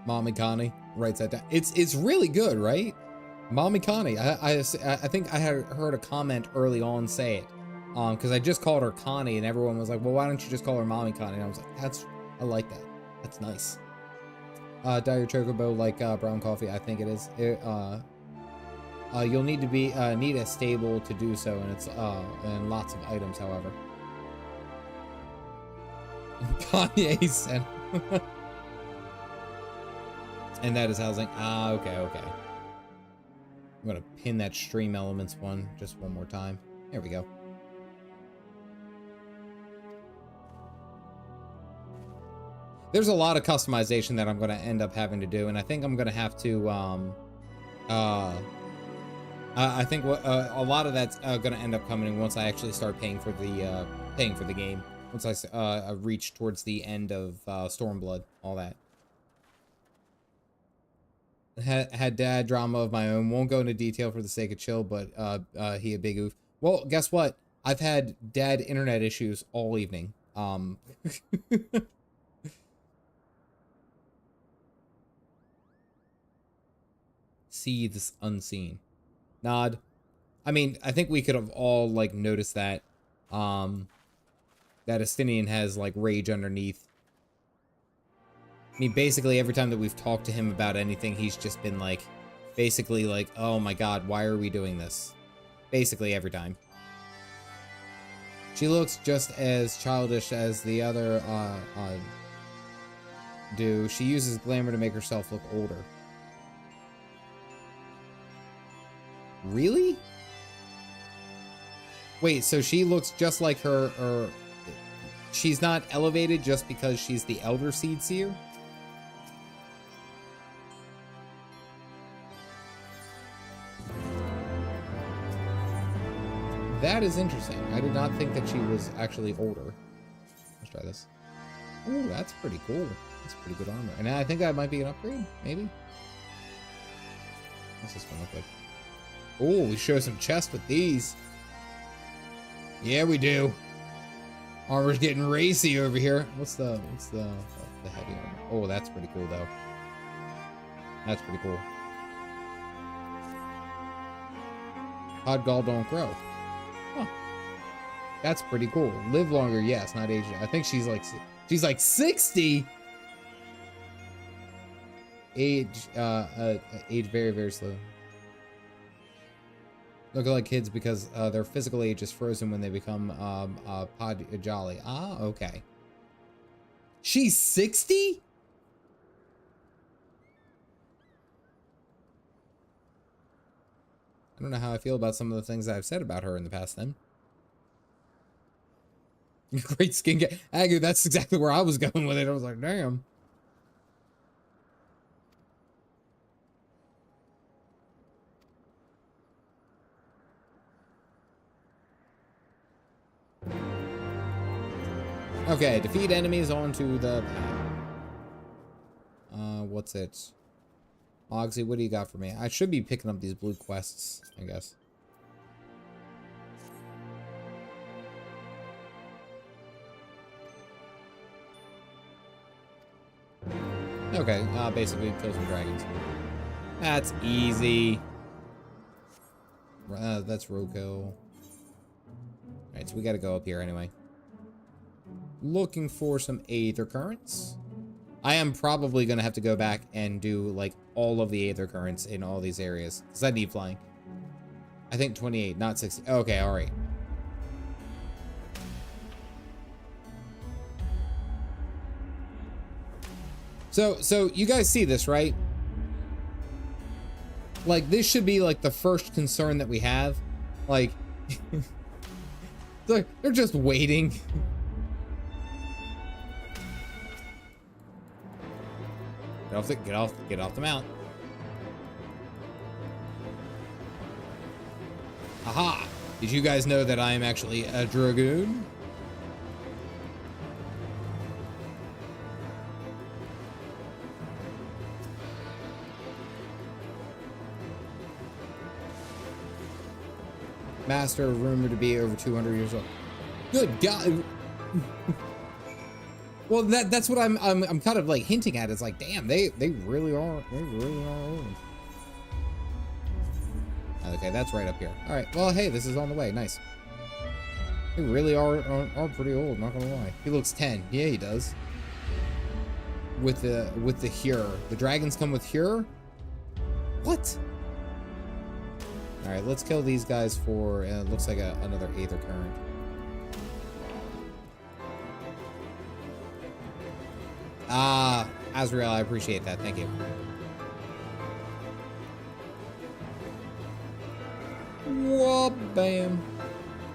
Mommy Connie writes that down. It's really good, right? Mommy Connie. I think I had heard a comment early on say it, because I just called her Connie and everyone was like, well, why don't you just call her Mommy Connie? And I was like, I like that. That's nice. Dire Chocobo like brown coffee. I think it is. You'll need to need a stable to do so, and it's and lots of items, however. Kanye said. And that is housing. Ah, okay. I'm gonna pin that stream elements one just one more time. There we go. There's a lot of customization that I'm gonna end up having to do, and I think I'm gonna have to I think a lot of that's gonna end up coming once I actually start paying for the game. Once I reach towards the end of Stormblood, all that. Had dad drama of my own. Won't go into detail for the sake of chill, but he a big oof. Well, guess what? I've had dad internet issues all evening. See this unseen. Nod. I mean, I think we could have all like noticed that that Estinian has like rage underneath. I mean, basically every time that we've talked to him about anything, he's just been like, basically like, oh my God, why are we doing this? Basically every time. She looks just as childish as the other do. She uses glamour to make herself look older. Really? Wait, so she looks just like her, or she's not elevated just because she's the Elder Seed Seer? That is interesting. I did not think that she was actually older. Let's try this. Ooh, that's pretty cool. That's pretty good armor. And I think that might be an upgrade, maybe? What's this one look like? Oh, we show some chests with these. Yeah, we do. Armor's getting racy over here. What's the heavy armor? Oh, that's pretty cool though. That's pretty cool. Hot gall don't grow. Huh. That's pretty cool. Live longer, yes, not age. I think she's like 60. Age very, very slow. Look like kids because their physical age is frozen when they become pod jolly. Ah, okay. She's 60? I don't know how I feel about some of the things I've said about her in the past then. Great skin game. Agu, that's exactly where I was going with it. I was like, damn. Okay, defeat enemies onto the what's it? Mogsy, what do you got for me? I should be picking up these blue quests, I guess. Okay, basically kill some dragons. That's easy. That's roadkill. Alright, so we gotta go up here anyway. Looking for some aether currents. I am probably gonna have to go back and do like all of the aether currents in all these areas because I need flying. I think 28, not 60. Okay, all right. So you guys see this, right? Like this should be like the first concern that we have. Like they're just waiting. Get off the mount. Aha! Did you guys know that I am actually a dragoon? Master rumored to be over 200 years old. Good God. Well, that's what I'm kind of like hinting at. It's like, damn, they really are old. Okay, that's right up here. All right. Well, hey, this is on the way. Nice. They really are pretty old. Not gonna lie. He looks 10. Yeah, he does. With the Hure. The dragons come with Hure. What? All right, let's kill these guys for. It looks like another aether current. Ah, Azrael, I appreciate that. Thank you. Whoa, bam.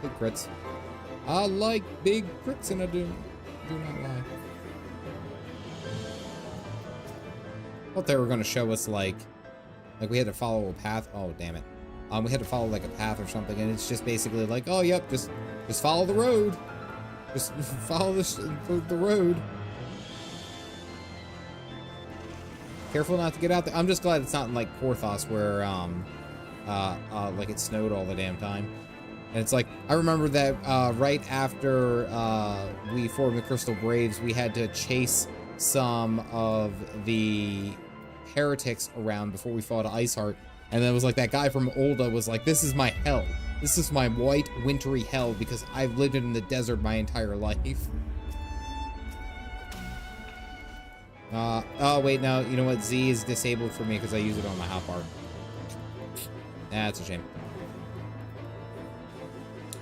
Big crits. I like big crits and I do not lie. Thought they were going to show us like we had to follow a path. Oh, damn it. We had to follow like a path or something, and it's just basically like, oh, yep, just follow the road. Just follow the road. Careful not to get out there. I'm just glad it's not in like Korthos where like it snowed all the damn time. And it's like, I remember that right after we formed the Crystal Braves, we had to chase some of the heretics around before we fought Iceheart. And then it was like that guy from Olda was like, this is my hell. This is my white wintry hell because I've lived in the desert my entire life. Oh wait, no, you know what? Z is disabled for me because I use it on my hotbar. That's a shame.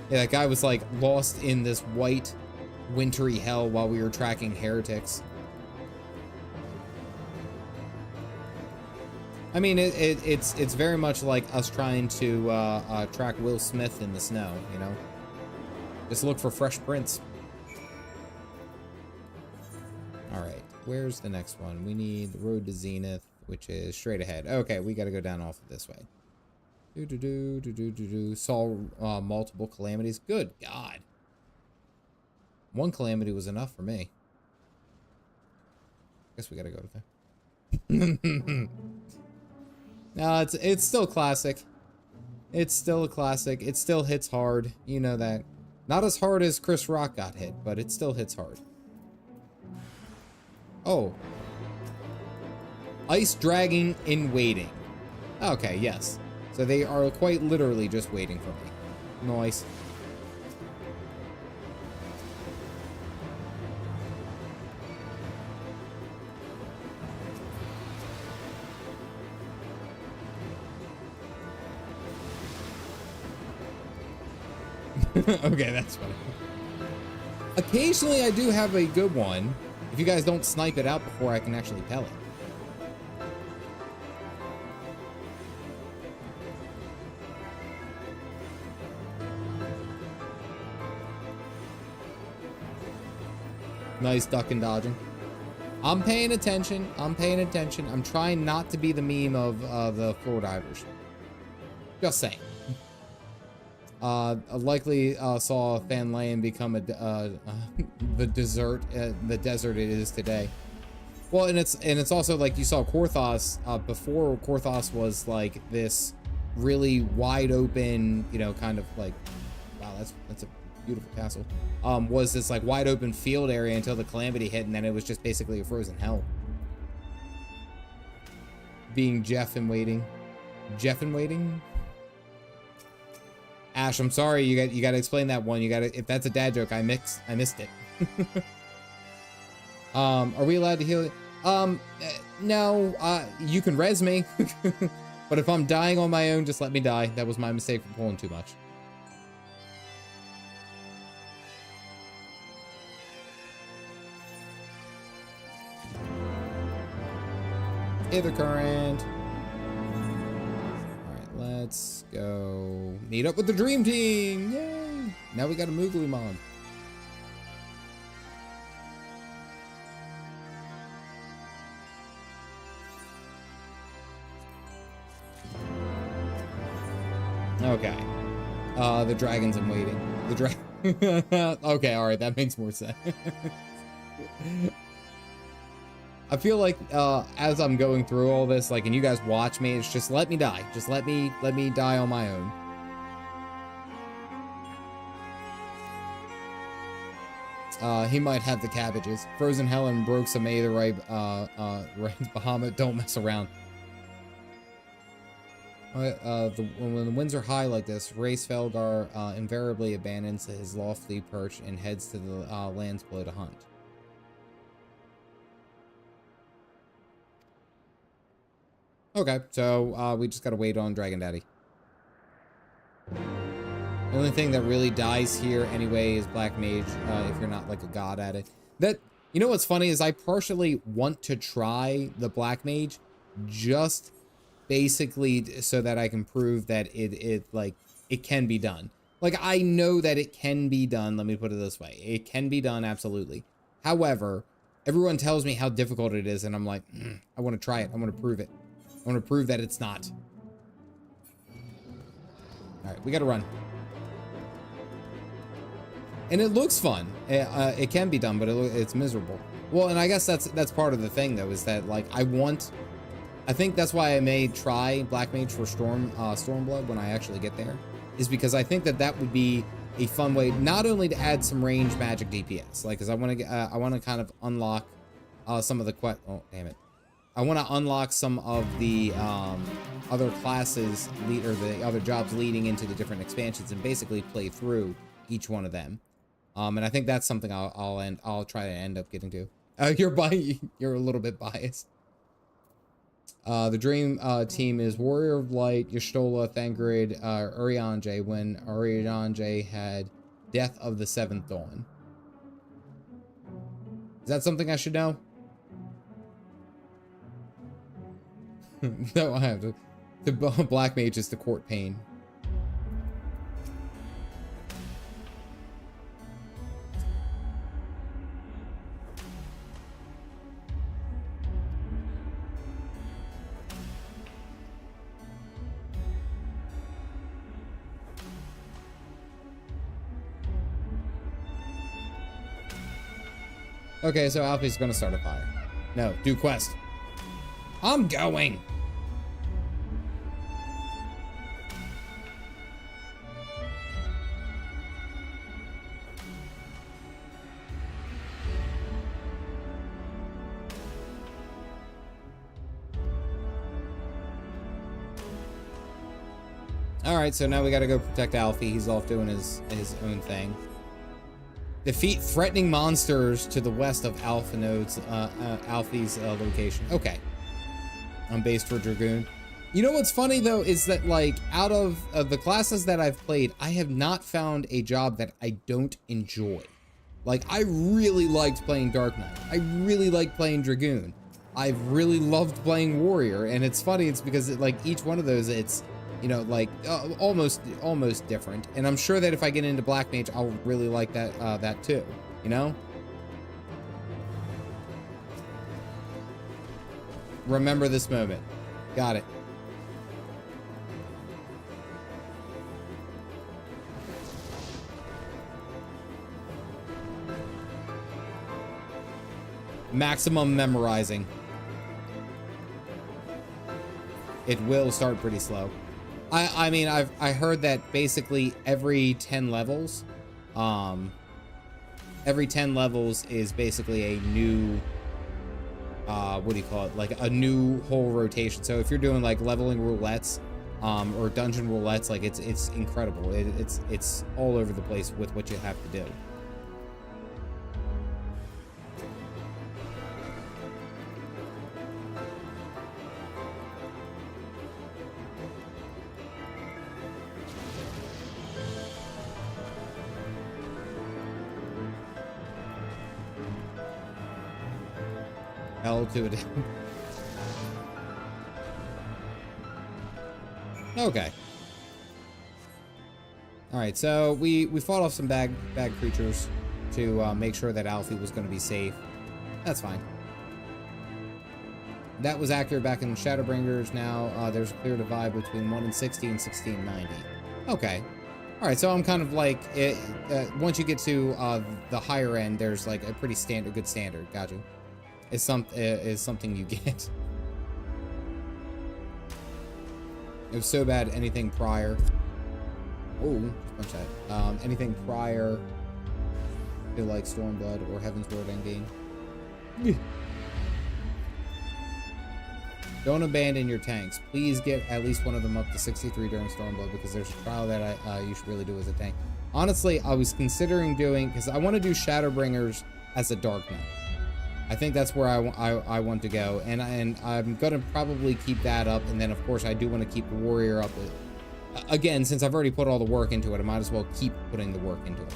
Yeah, that guy was like lost in this white wintry hell while we were tracking heretics. I mean, it's very much like us trying to track Will Smith in the snow, you know? Just look for fresh prints. Alright, where's the next one? We need the road to Zenith, which is straight ahead. Okay, we gotta go down off of this way. Saw multiple calamities. Good God. One calamity was enough for me. Guess we gotta go there. No, it's still classic. It's still a classic. It still hits hard. You know that. Not as hard as Chris Rock got hit, but it still hits hard. Oh. Ice dragging in waiting. Okay, yes. So they are quite literally just waiting for me. Nice. Okay, that's funny. Occasionally I do have a good one. If you guys don't snipe it out before I can actually tell it. Nice duck and dodging. I'm paying attention. I'm paying attention. I'm trying not to be the meme of the floor divers. Just saying. I likely saw Fan Lane become the desert it is today. Well, and it's also like you saw Korthos before. Korthos was like this really wide open, you know, kind of like, wow, that's a beautiful castle. Was this like wide open field area until the calamity hit, and then it was just basically a frozen hell. Being Jeff and waiting. Jeff and waiting? Ash, I'm sorry, you got to explain that one. You got to, if that's a dad joke, I missed it. Are we allowed to heal it? No, you can res me. But if I'm dying on my own, just let me die. That was my mistake for pulling too much. Hither current. Alright, let's go meet up with the dream team. Yay! Now we got a Moogly mod. Okay. The dragons I'm waiting. The dragon. Okay, alright, that makes more sense. I feel like as I'm going through all this, like, and you guys watch me, it's just let me die. Just let me die on my own. He might have the cabbages. Frozen Helen broke some Aetherite, Bahamut, don't mess around. When the winds are high like this, Hraesvelgr invariably abandons his lofty perch and heads to the lands below to hunt. Okay, so we just gotta wait on Dragon Daddy. The only thing that really dies here anyway is Black Mage, if you're not like a god at it. You know what's funny is I partially want to try the Black Mage just basically so that I can prove that it can be done. Like, I know that it can be done, let me put it this way. It can be done, absolutely. However, everyone tells me how difficult it is, and I'm like, I want to try it, I want to prove it. I want to prove that it's not. Alright, we gotta run. And it looks fun. It can be done, but it's miserable. Well, and I guess that's part of the thing, though, is that, like, I think that's why I may try Black Mage for Stormblood when I actually get there, is because I think that would be a fun way, not only to add some range magic DPS, like, because I want to kind of unlock some of the oh, damn it. I want to unlock some of the other classes, or the other jobs leading into the different expansions, and basically play through each one of them. And I think that's something I'll try to end up getting to. You're a little bit biased. The dream team is Warrior of Light, Y'shtola, Thangrid, Urianger, when Urianger had Death of the Seventh Dawn. Is that something I should know? No, I have to. The Black Mage is the Court Pain. Okay, so Alfie's gonna start a fire. No, do quest. I'm going. Alright, so now we gotta go protect Alfie. He's off doing his own thing. Defeat threatening monsters to the west of Alphinaud's, Alfie's location. Okay. I'm based for Dragoon. You know what's funny though is that like out of the classes that I've played, I have not found a job that I don't enjoy. Like I really liked playing Dark Knight. I really liked playing Dragoon. I've really loved playing Warrior, and it's funny. It's because like each one of those, it's you know like almost different. And I'm sure that if I get into Black Mage, I'll really like that that too. You know. Remember this moment. Got it. Maximum memorizing. It will start pretty slow. I mean, I heard that basically every 10 levels, every 10 levels is basically a new, what do you call it? Like a new whole rotation. So if you're doing like leveling roulettes, or dungeon roulettes, like it's incredible. It's all over the place with what you have to do. L to it. Okay. All right, so we fought off some bad creatures to make sure that Alfie was going to be safe. That's fine. That was accurate back in Shadowbringers. Now there's a clear divide between 1 and 60 and 60 and 90. Okay. All right, so I'm kind of like once you get to the higher end, there's like a pretty good standard. Got you. Is something you get. It was so bad. Anything prior. Oh, punch that. Anything prior to like Stormblood or Heavensward endgame. Don't abandon your tanks. Please get at least one of them up to 63 during Stormblood, because there's a trial that you should really do as a tank. Honestly, I was considering doing, because I want to do Shadowbringers as a Dark Knight. I think that's where I want to go, and I'm gonna probably keep that up, and then of course I do want to keep the Warrior up. Again, since I've already put all the work into it, I might as well keep putting the work into it.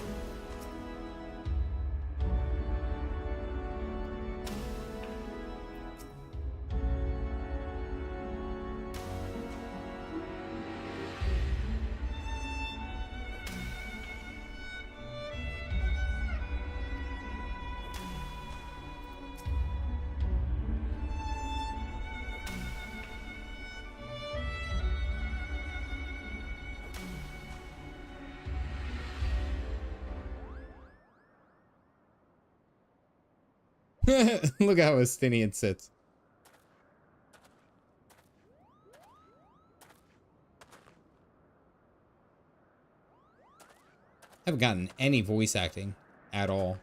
Look how Estinian sits. Haven't gotten any voice acting at all.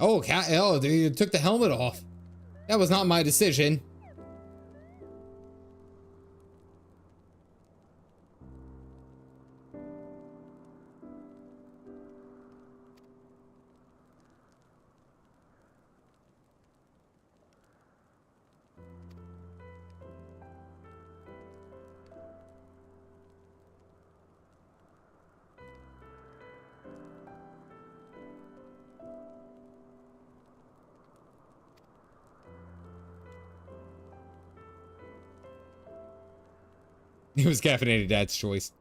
Oh, oh, dude, you took the helmet off. That was not my decision. It was Caffeinated Dad's choice.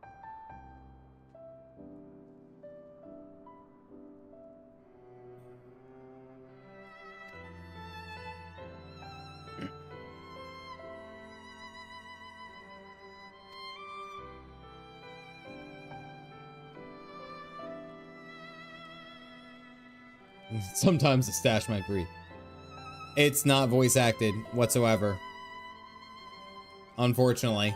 Sometimes the stash might breathe. It's not voice acted whatsoever. Unfortunately.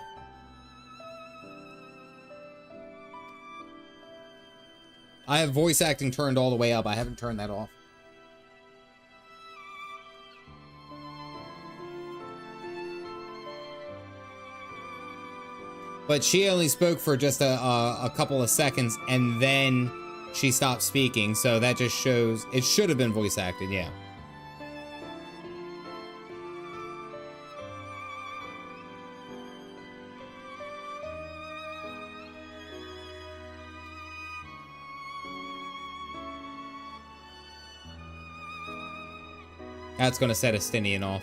I have voice acting turned all the way up. I haven't turned that off. but she only spoke for just a couple of seconds, and then she stopped speaking, so that just shows it should have been voice acted, yeah. That's gonna set Estinian off.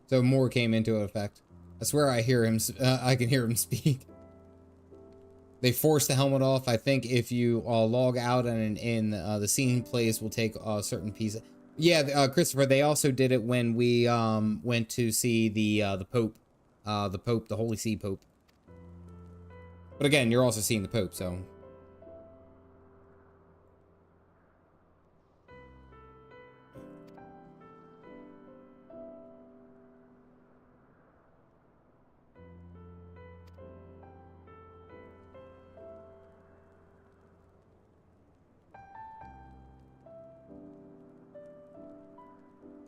So more came into effect. I swear I hear him. I can hear him speak. They forced the helmet off. I think if you log out and in the scene plays will take a certain piece. Yeah, Christopher. They also did it when we went to see the Pope, the Holy See Pope. But again, you're also seeing the Pope, so.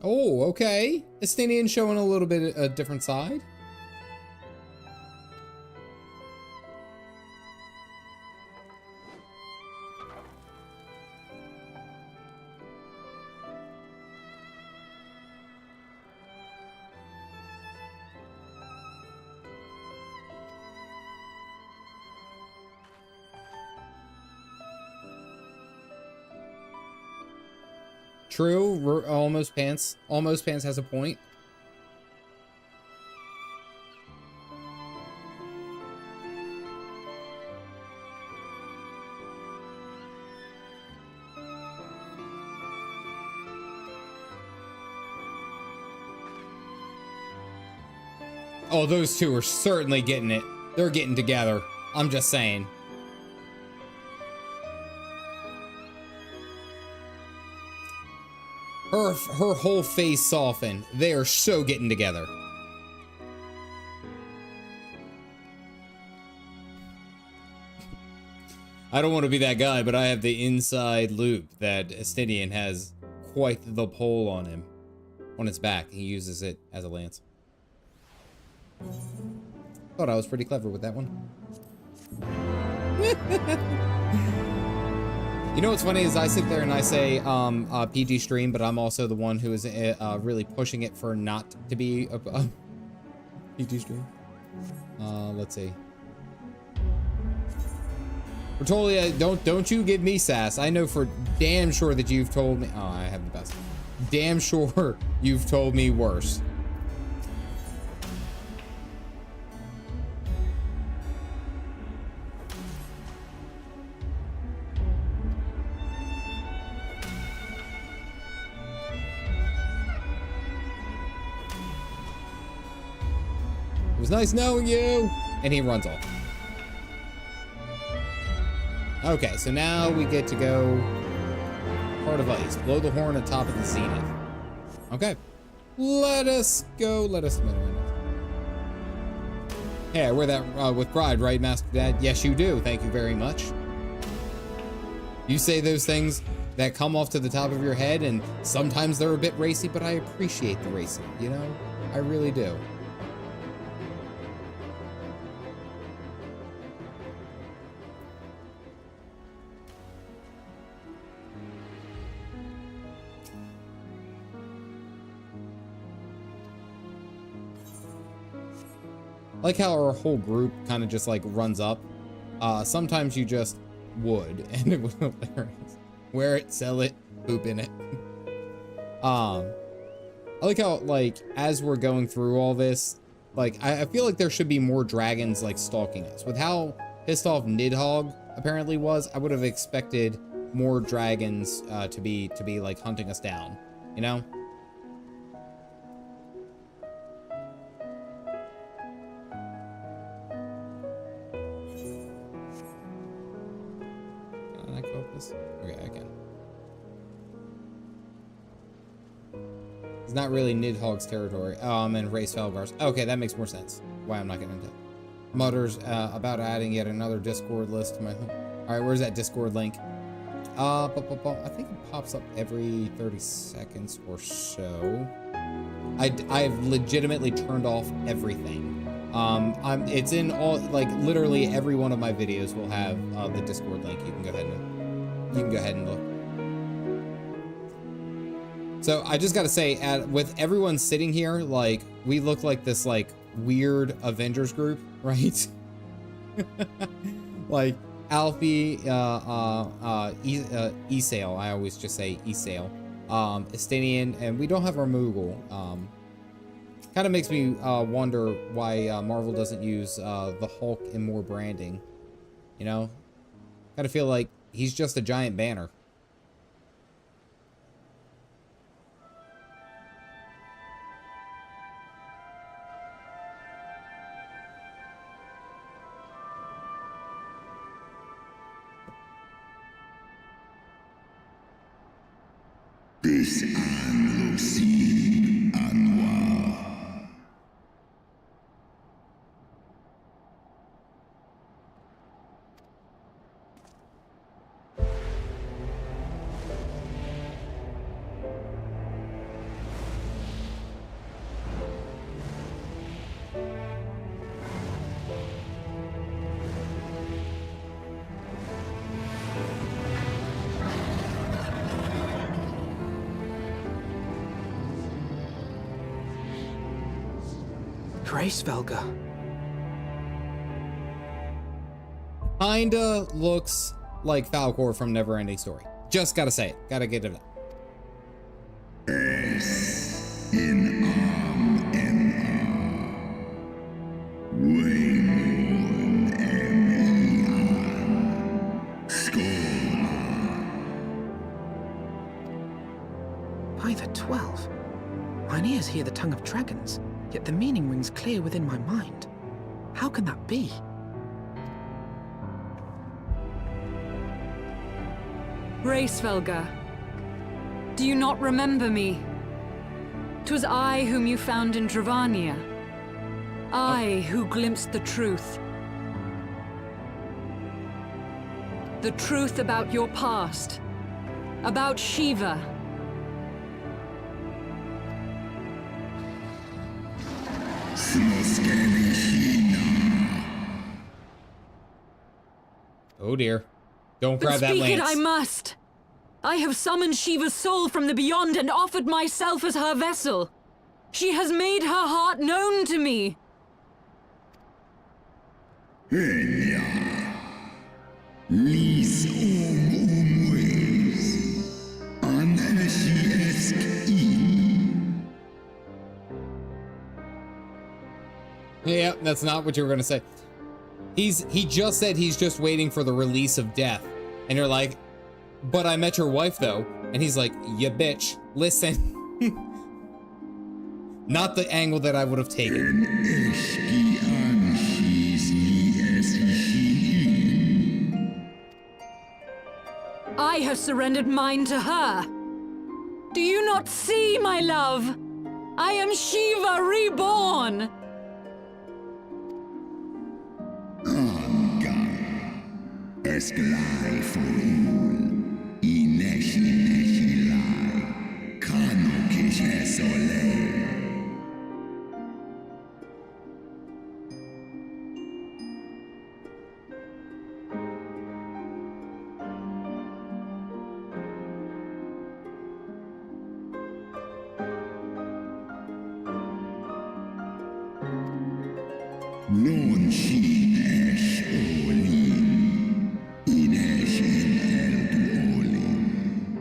Oh, okay. Estinian showing a little bit a different side. True, almost pants has a point. Oh, those two are certainly getting it. They're getting together. I'm just saying. Her whole face softened. They are so getting together. I don't want to be that guy, but I have the inside loop that Estinian has quite the pull on him. On his back, he uses it as a lance. Thought I was pretty clever with that one. You know what's funny is I sit there and I say PG stream, but I'm also the one who is really pushing it for not to be a PG stream. Let's see. We're totally don't you give me sass. I know for damn sure that you've told me. Oh, I have the best. Damn sure you've told me worse. It was nice knowing you! And he runs off. Okay, so now we get to go Heart of Ice. Blow the horn atop of the Zenith. Okay. Let us go. Let us know. Hey, I wear that with pride, right, Master Dad? Yes, you do. Thank you very much. You say those things that come off to the top of your head, and sometimes they're a bit racy, but I appreciate the racing, you know? I really do. I like how our whole group kind of just like runs up. Sometimes you just would, and it was hilarious. Wear it, sell it, poop in it. I like how, like, as we're going through all this, like, I feel like there should be more dragons, like, stalking us. With how pissed off Nidhogg apparently was, I would have expected more dragons to be like hunting us down, you know? Can I go up this? Okay, I can. It's not really Nidhogg's territory. Oh, I'm in Hraesvelgr's. Okay, that makes more sense. Why I'm not getting into it. Mutters about adding yet another Discord list to my home. Alright, where's that Discord link? I think it pops up every 30 seconds or so. I've legitimately turned off everything. It's in all, like, literally every one of my videos will have the Discord link. You can go ahead and look. So I just gotta say, with everyone sitting here, like, we look like this, like, weird Avengers group, right? Like Alfie, Esail, I always just say Esail, Estinian, and we don't have our Moogle. Kind of makes me wonder why Marvel doesn't use the Hulk in more branding. You know, kind of feel like he's just a giant banner. This Lucy Anwar. Hraesvelgr. Kinda looks like Falcor from Neverending Story. Just gotta say it. Gotta get it up. S in M-R. Waymon M-E-R. Skull. By the 12. Mine ears hear the tongue of dragons, yet the meaning rings clear within my mind. How can that be? Hraesvelgr, do you not remember me? 'Twas I whom you found in Dravania. I who glimpsed the truth. The truth about your past. About Shiva. Oh dear. Don't grab that Speak lance. it I must. I have summoned Shiva's soul from the beyond and offered myself as her vessel. She has made her heart known to me. Yeah, that's not what you were gonna say. He just said he's just waiting for the release of death. And you're like, but I met your wife though. And he's like, ya bitch, listen. Not the angle that I would have taken. I have surrendered mine to her. Do you not see, my love? I am Shiva reborn. Non shi esh olin, in esh in eldu olin.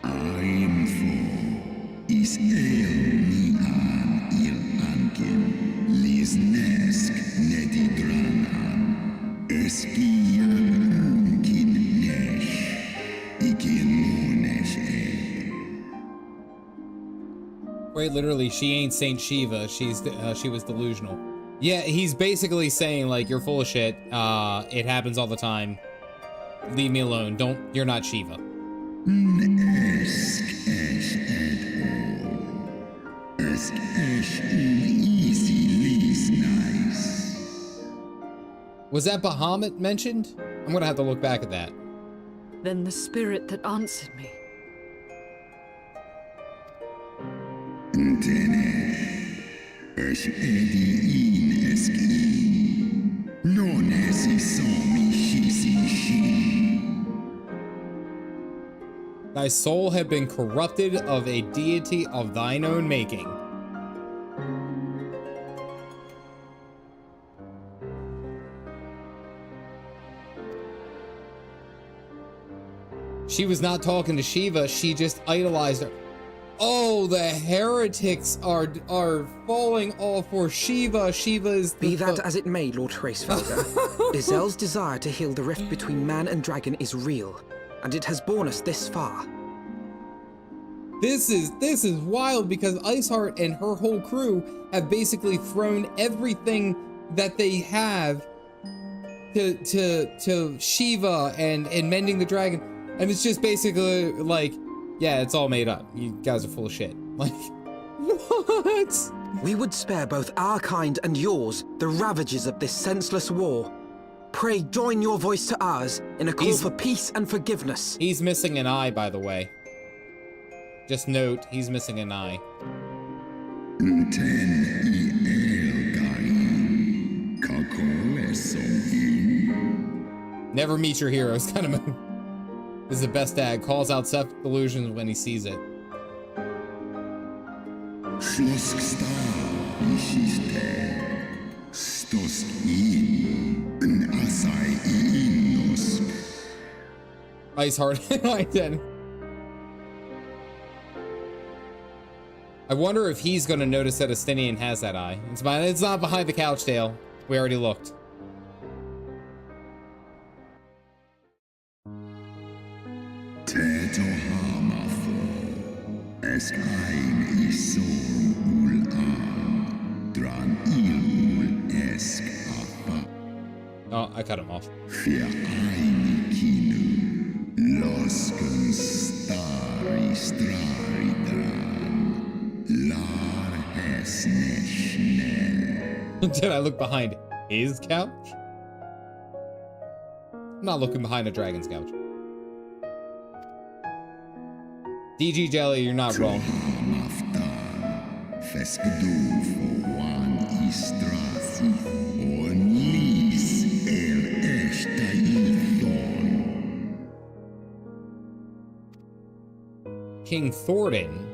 I'm for is el ni an il anken, lisnesk nedigran an, eskian unkin nesh, ikin monesh el. Quite literally, she ain't Saint Shiva. She was delusional. Yeah, he's basically saying like, you're full of shit. It happens all the time. Leave me alone. You're not Shiva. Esk esh et all. Esk esh easy least nice. Was that Bahamut mentioned? I'm gonna have to look back at that. Then the spirit that answered me. Tenesh. Esh edi in eski. Non esi somi shisi shi. Thy soul had been corrupted of a deity of thine own making. She was not talking to Shiva, she just idolized her. Oh, the heretics are falling all for Shiva. Shiva is the... Be that as it may, Lord Hraesvelgr, Izel's desire to heal the rift between man and dragon is real, and it has borne us this far. This is wild because Iceheart and her whole crew have basically thrown everything that they have to Shiva and mending the dragon. And it's just basically like, yeah, it's all made up. You guys are full of shit. Like, what? We would spare both our kind and yours the ravages of this senseless war. Pray join your voice to ours in a call for peace and forgiveness. He's missing an eye, by the way. Just note, he's missing an eye. Never meet your heroes, kind of. This is the best dad. Calls out self-delusions when he sees it. Iceheart. I did. I wonder if he's going to notice that Estinian has that eye. It's not behind the couch, Dale. We already looked. Oh, I cut him off. Did I look behind his couch? I'm not looking behind a dragon's couch. DG Jelly, you're not wrong. King Thornton.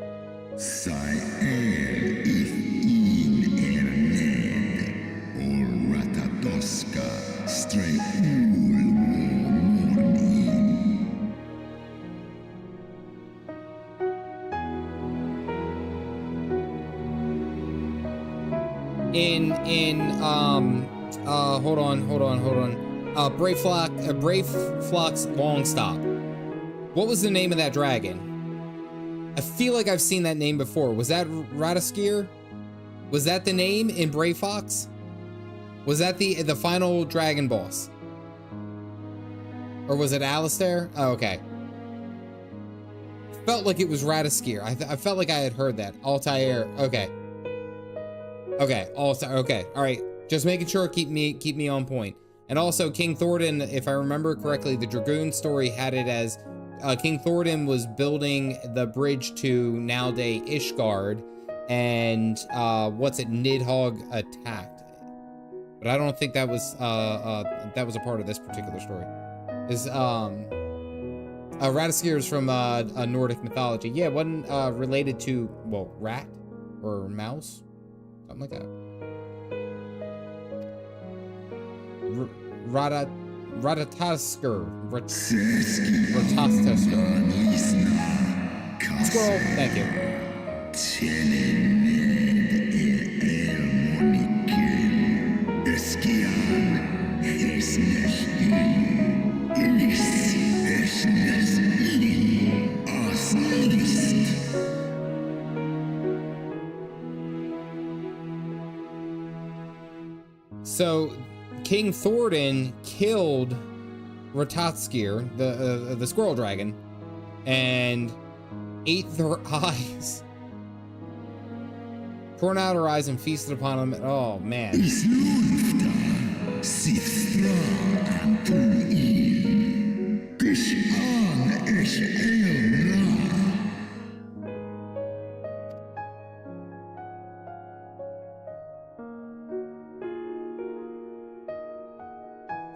Hold on. Brave Flock's Long Stop. What was the name of that dragon? I feel like I've seen that name before. Was that Hraesvelgr? Was that the name in Brave Fox? Was that the final dragon boss? Or was it Alistair? Oh, okay. Felt like it was Hraesvelgr. I felt like I had heard that. Altair. Okay. Okay. Altair. Okay. All right. Just making sure. Keep me on point. And also, King Thornton, if I remember correctly, the Dragoon story had it as King Thornton was building the bridge to nowadays Ishgard, and Nidhogg attacked. But I don't think that was a part of this particular story. Hraesvelgr is from Nordic mythology. Yeah, it wasn't related to, well, rat or mouse, something like that. Ratatasker. Squirrel, thank you. So, King Thornton killed Hraesvelgr, the squirrel dragon, and ate their eyes. Torn out her eyes and feasted upon them. Oh, man.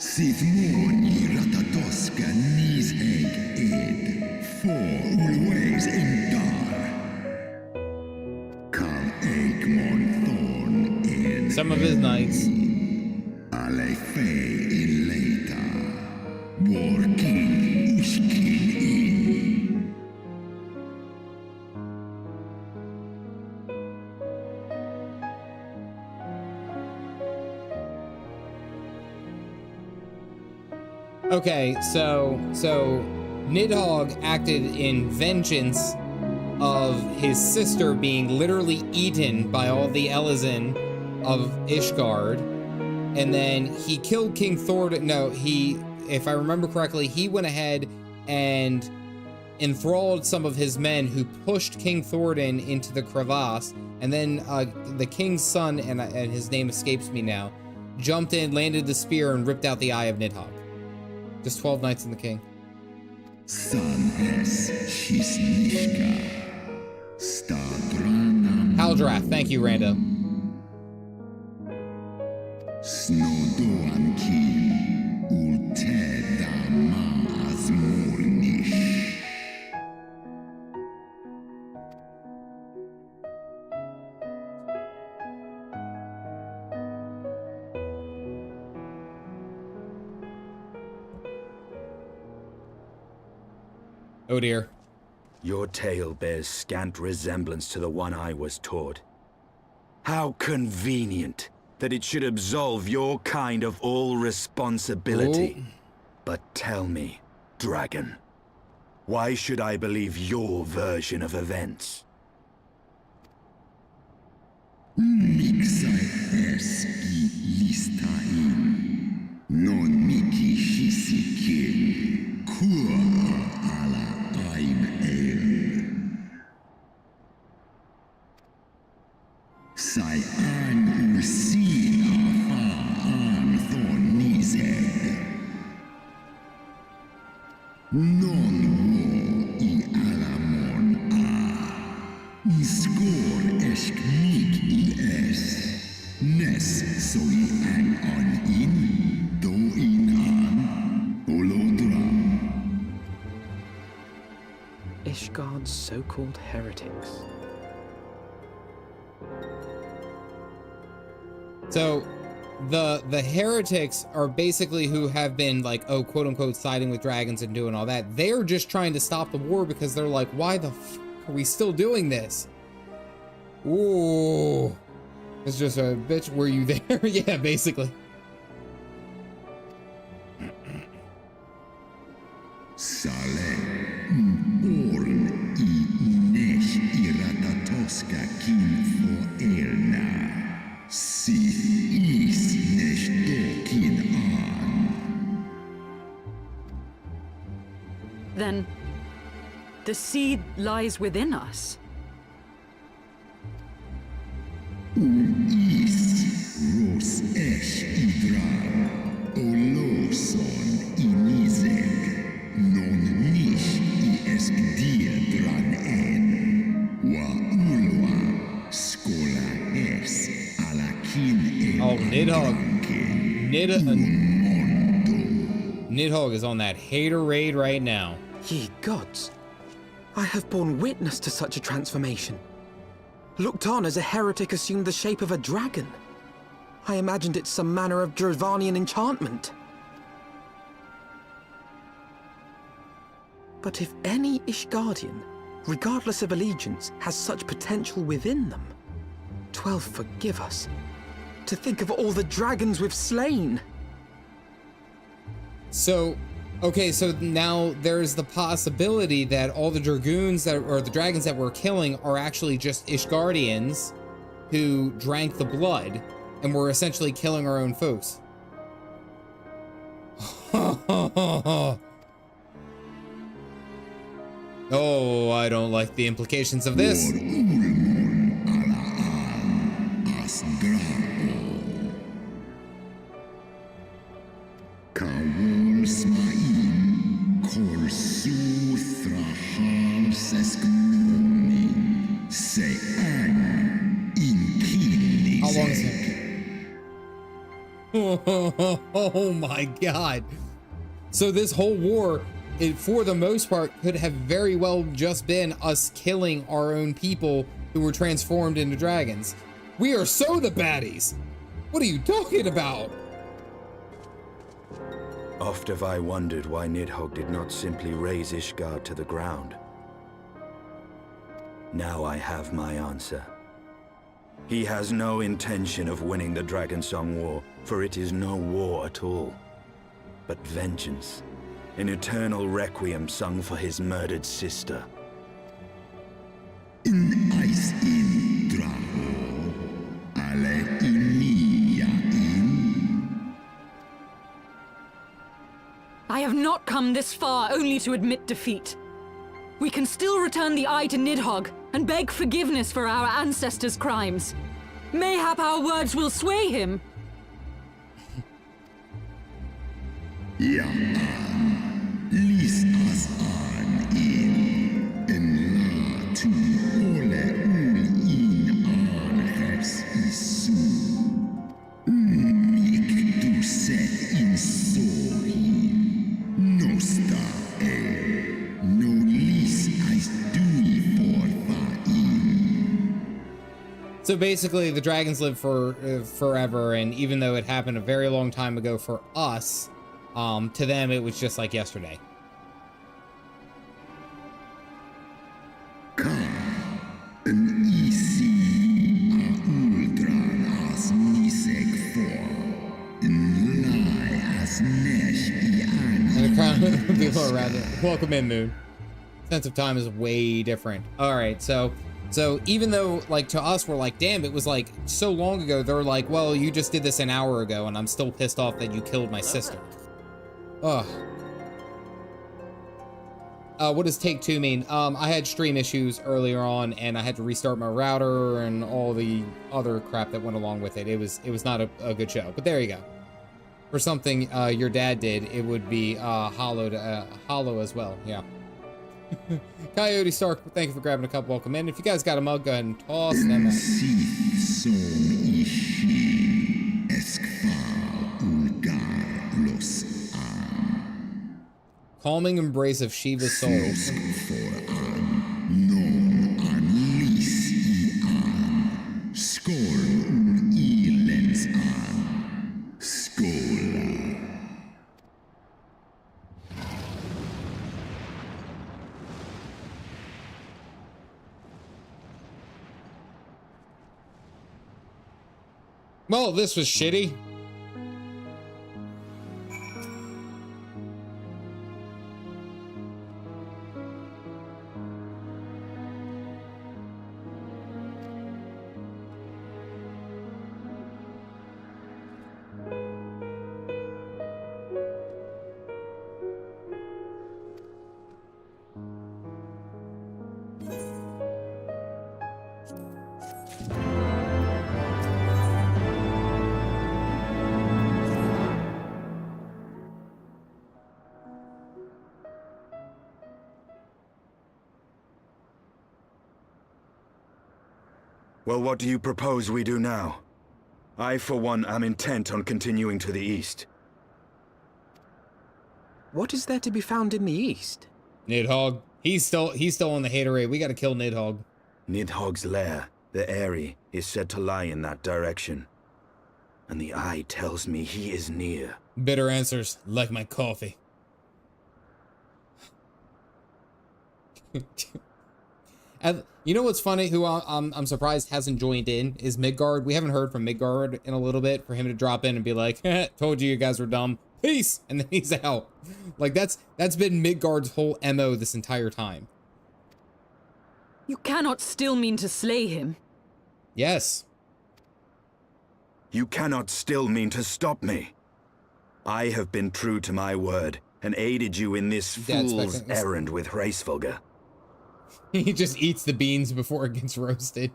Sithmoni ratatoska nisheg ed, for always endar. Kal Eikmon thorn in. Some of his knights. Alefe in leita. Working ushkin in. Okay, so Nidhogg acted in vengeance of his sister being literally eaten by all the Elezen of Ishgard, and then he killed King Thordan. No, if I remember correctly, he went ahead and enthralled some of his men who pushed King Thordan into the crevasse, and then the king's son, and his name escapes me now, jumped in, landed the spear, and ripped out the eye of Nidhogg. Just 12 knights and the king. Haldrath, thank you, Randa. Oh dear. Your tale bears scant resemblance to the one I was taught. How convenient that it should absolve your kind of all responsibility. Oh. But tell me, dragon, why should I believe your version of events? Ishgard's so-called heretics. So the heretics are basically who have been like, oh, quote unquote, siding with dragons and doing all that. They're just trying to stop the war because they're like, why the f are we still doing this? Ooh, it's just a bitch. Were you there? Yeah, basically. Then the seed lies within us. Oh, Nidhogg is on that hater raid right now. Ye gods, I have borne witness to such a transformation. Looked on as a heretic assumed the shape of a dragon. I imagined it some manner of Dravanian enchantment. But if any Ishgardian, regardless of allegiance, has such potential within them, 12 forgive us. To think of all the dragons we've slain. So, okay, so now there's the possibility that all the dragoons that, or the dragons that we're killing are actually just Ishgardians who drank the blood, and we're essentially killing our own folks. Oh, I don't like the implications of this. How long is it? Oh my god. So this whole war, it, for the most part, could have very well just been us killing our own people who were transformed into dragons. We are so the baddies. What are you talking about? Oft have I wondered why Nidhogg did not simply raze Ishgard to the ground. Now I have my answer. He has no intention of winning the Dragonsong War, for it is no war at all, but vengeance, an eternal requiem sung for his murdered sister. I have not come this far only to admit defeat. We can still return the eye to Nidhogg and beg forgiveness for our ancestors' crimes. Mayhap our words will sway him. So basically, the dragons live for forever, and even though it happened a very long time ago for us, to them it was just like yesterday. And the crown of people around it. Welcome in, Moon. Sense of time is way different. All right, so even though, like, to us, we're like, damn, it was like so long ago, they're like, well, you just did this an hour ago, and I'm still pissed off that you killed my sister. Ugh. What does take two mean? I had stream issues earlier on, and I had to restart my router and all the other crap that went along with it. It was not a good show, but there you go. For something your dad did, it would be hollow as well. Yeah. Coyote Stark, thank you for grabbing a cup. Welcome in. If you guys got a mug, go ahead and toss them out. Calming embrace of Shiva's soul. Well, this was shitty. Well, what do you propose we do now? I, for one, am intent on continuing to the east. What is there to be found in the east? Nidhogg. He's still on the haterade. We gotta kill Nidhogg. Nidhogg's lair, the Eyrie, is said to lie in that direction. And the eye tells me he is near. Bitter answers, like my coffee. And you know what's funny? Who I'm surprised hasn't joined in is Midgard. We haven't heard from Midgard in a little bit for him to drop in and be like, "Told you guys were dumb. Peace," and then he's out. Like that's been Midgard's whole MO this entire time. You cannot still mean to slay him. Yes. You cannot still mean to stop me. I have been true to my word and aided you in this fool's errand with Hraesvelgr. He just eats the beans before it gets roasted.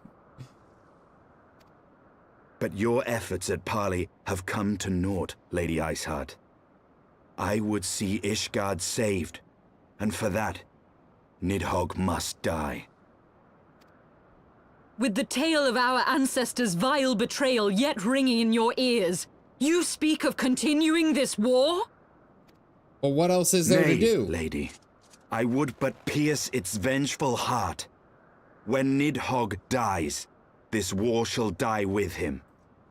But your efforts at parley have come to naught, Lady Iceheart. I would see Ishgard saved, and for that, Nidhogg must die. With the tale of our ancestors' vile betrayal yet ringing in your ears, you speak of continuing this war? Well, what else is there to do? Lady. I would but pierce its vengeful heart. When Nidhogg dies, this war shall die with him.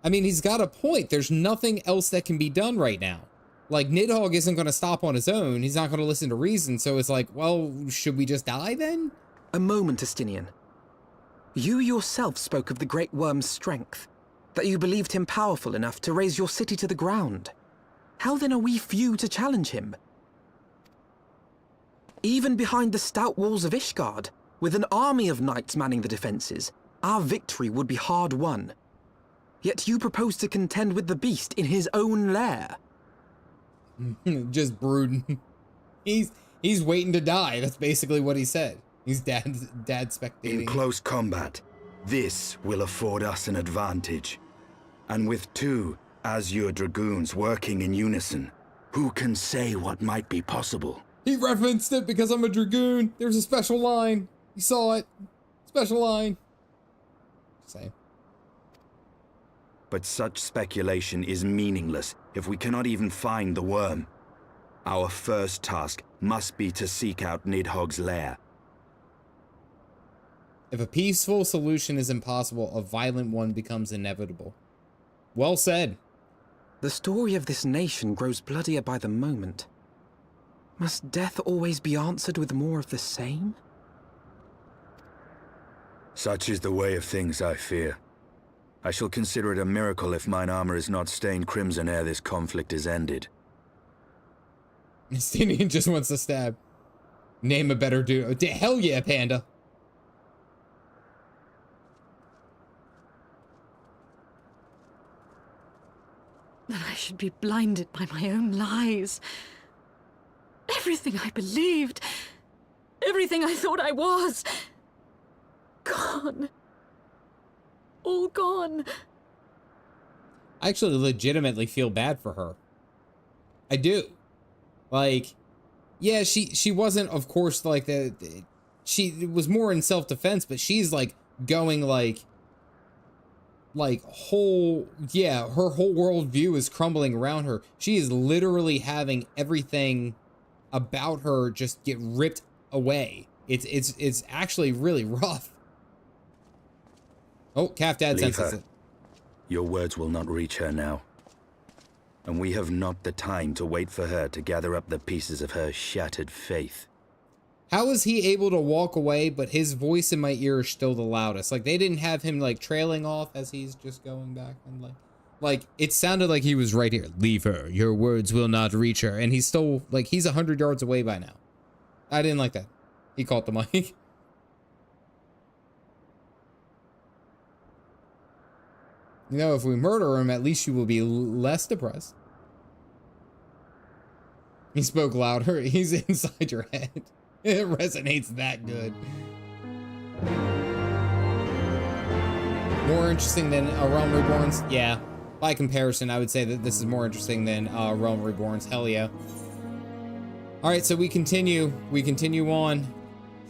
I mean, he's got a point. There's nothing else that can be done right now. Like, Nidhogg isn't going to stop on his own. He's not going to listen to reason. So it's like, well, should we just die then? A moment, Estinian. You yourself spoke of the Great Worm's strength, that you believed him powerful enough to raise your city to the ground. How then are we few to challenge him? Even behind the stout walls of Ishgard, with an army of knights manning the defenses, our victory would be hard won. Yet you propose to contend with the beast in his own lair. Just brooding. He's waiting to die. That's basically what he said. He's dad spectating. In close combat, this will afford us an advantage. And with two Azure Dragoons working in unison, who can say what might be possible? He referenced it because I'm a Dragoon. There's a special line. You saw it. Special line. Same. But such speculation is meaningless if we cannot even find the worm. Our first task must be to seek out Nidhogg's lair. If a peaceful solution is impossible, a violent one becomes inevitable. Well said. The story of this nation grows bloodier by the moment. Must death always be answered with more of the same? Such is the way of things, I fear. I shall consider it a miracle if mine armor is not stained crimson ere this conflict is ended. Estinian just wants to stab. Name a better dude. Hell yeah, Panda. That I should be blinded by my own lies. Everything I believed, everything I thought I was, gone. All gone. I actually legitimately feel bad for her. I do. Like, yeah, she wasn't, of course, like, she was more in self-defense, but she's, like, going, like, her whole worldview is crumbling around her. She is literally having everything about her just get ripped away. It's actually really rough. Oh, Calf Dad senses it. Your words will not reach her now. And we have not the time to wait for her to gather up the pieces of her shattered faith. How is he able to walk away, but his voice in my ear is still the loudest? Like, they didn't have him, like, trailing off as he's just going back and, like, it sounded like he was right here. Leave her. Your words will not reach her. And he's still, like, he's 100 yards away by now. I didn't like that. He caught the mic. You know, if we murder him, at least you will be less depressed. He spoke louder. He's inside your head. It resonates that good. More interesting than Realm Reborn's? Yeah. By comparison, I would say that this is more interesting than Realm Reborn's. Hell yeah. Alright, so we continue. We continue on.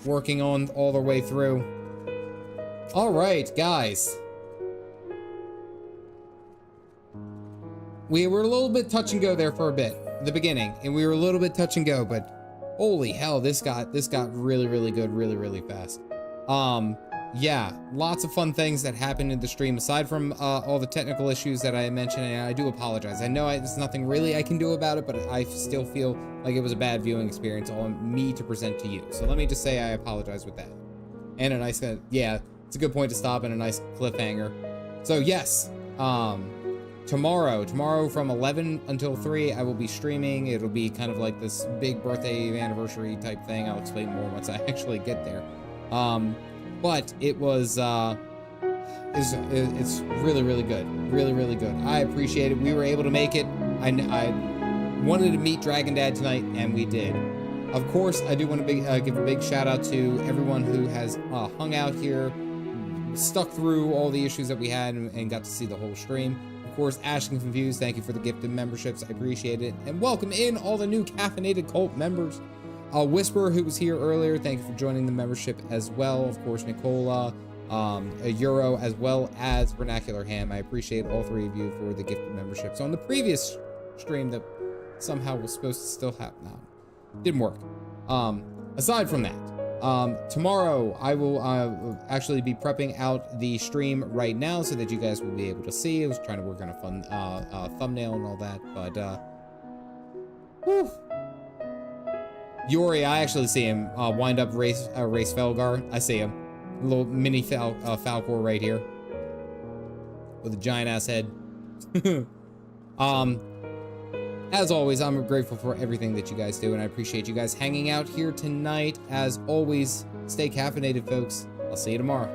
Working on all the way through. Alright, guys. We were a little bit touch and go there for a bit in the beginning, and we were a little bit touch and go, but holy hell, this got really, really good, really, really fast. Yeah, lots of fun things that happened in the stream aside from all the technical issues that I mentioned, and I do apologize. I know there's nothing really I can do about it, but I still feel like it was a bad viewing experience on me to present to you. So let me just say I apologize with that. And a nice, yeah, it's a good point to stop and a nice cliffhanger. So yes, tomorrow from 11 until 3, I will be streaming. It'll be kind of like this big birthday anniversary type thing. I'll explain more once I actually get there. But it was, it's really, really good. Really, really good. I appreciate it. We were able to make it. I wanted to meet Dragon Dad tonight, and we did. Of course, I do want to give a big shout out to everyone who has hung out here, stuck through all the issues that we had, and got to see the whole stream. Of course, Ash and Confused, thank you for the gifted memberships. I appreciate it. And welcome in all the new Caffeinated Cult members. Whisper, who was here earlier, thank you for joining the membership as well. Of course, Nicola, Euro, as well as Vernacular Ham. I appreciate all three of you for the gifted memberships. On the previous stream that somehow was supposed to still happen, didn't work. Aside from that, tomorrow I will actually be prepping out the stream right now so that you guys will be able to see. I was trying to work on a fun thumbnail and all that, but whew. Yori, I actually see him wind up Hraesvelgr. I see him. A little mini Falcor right here with a giant ass head. As always, I'm grateful for everything that you guys do, and I appreciate you guys hanging out here tonight. As always, stay caffeinated, folks. I'll see you tomorrow.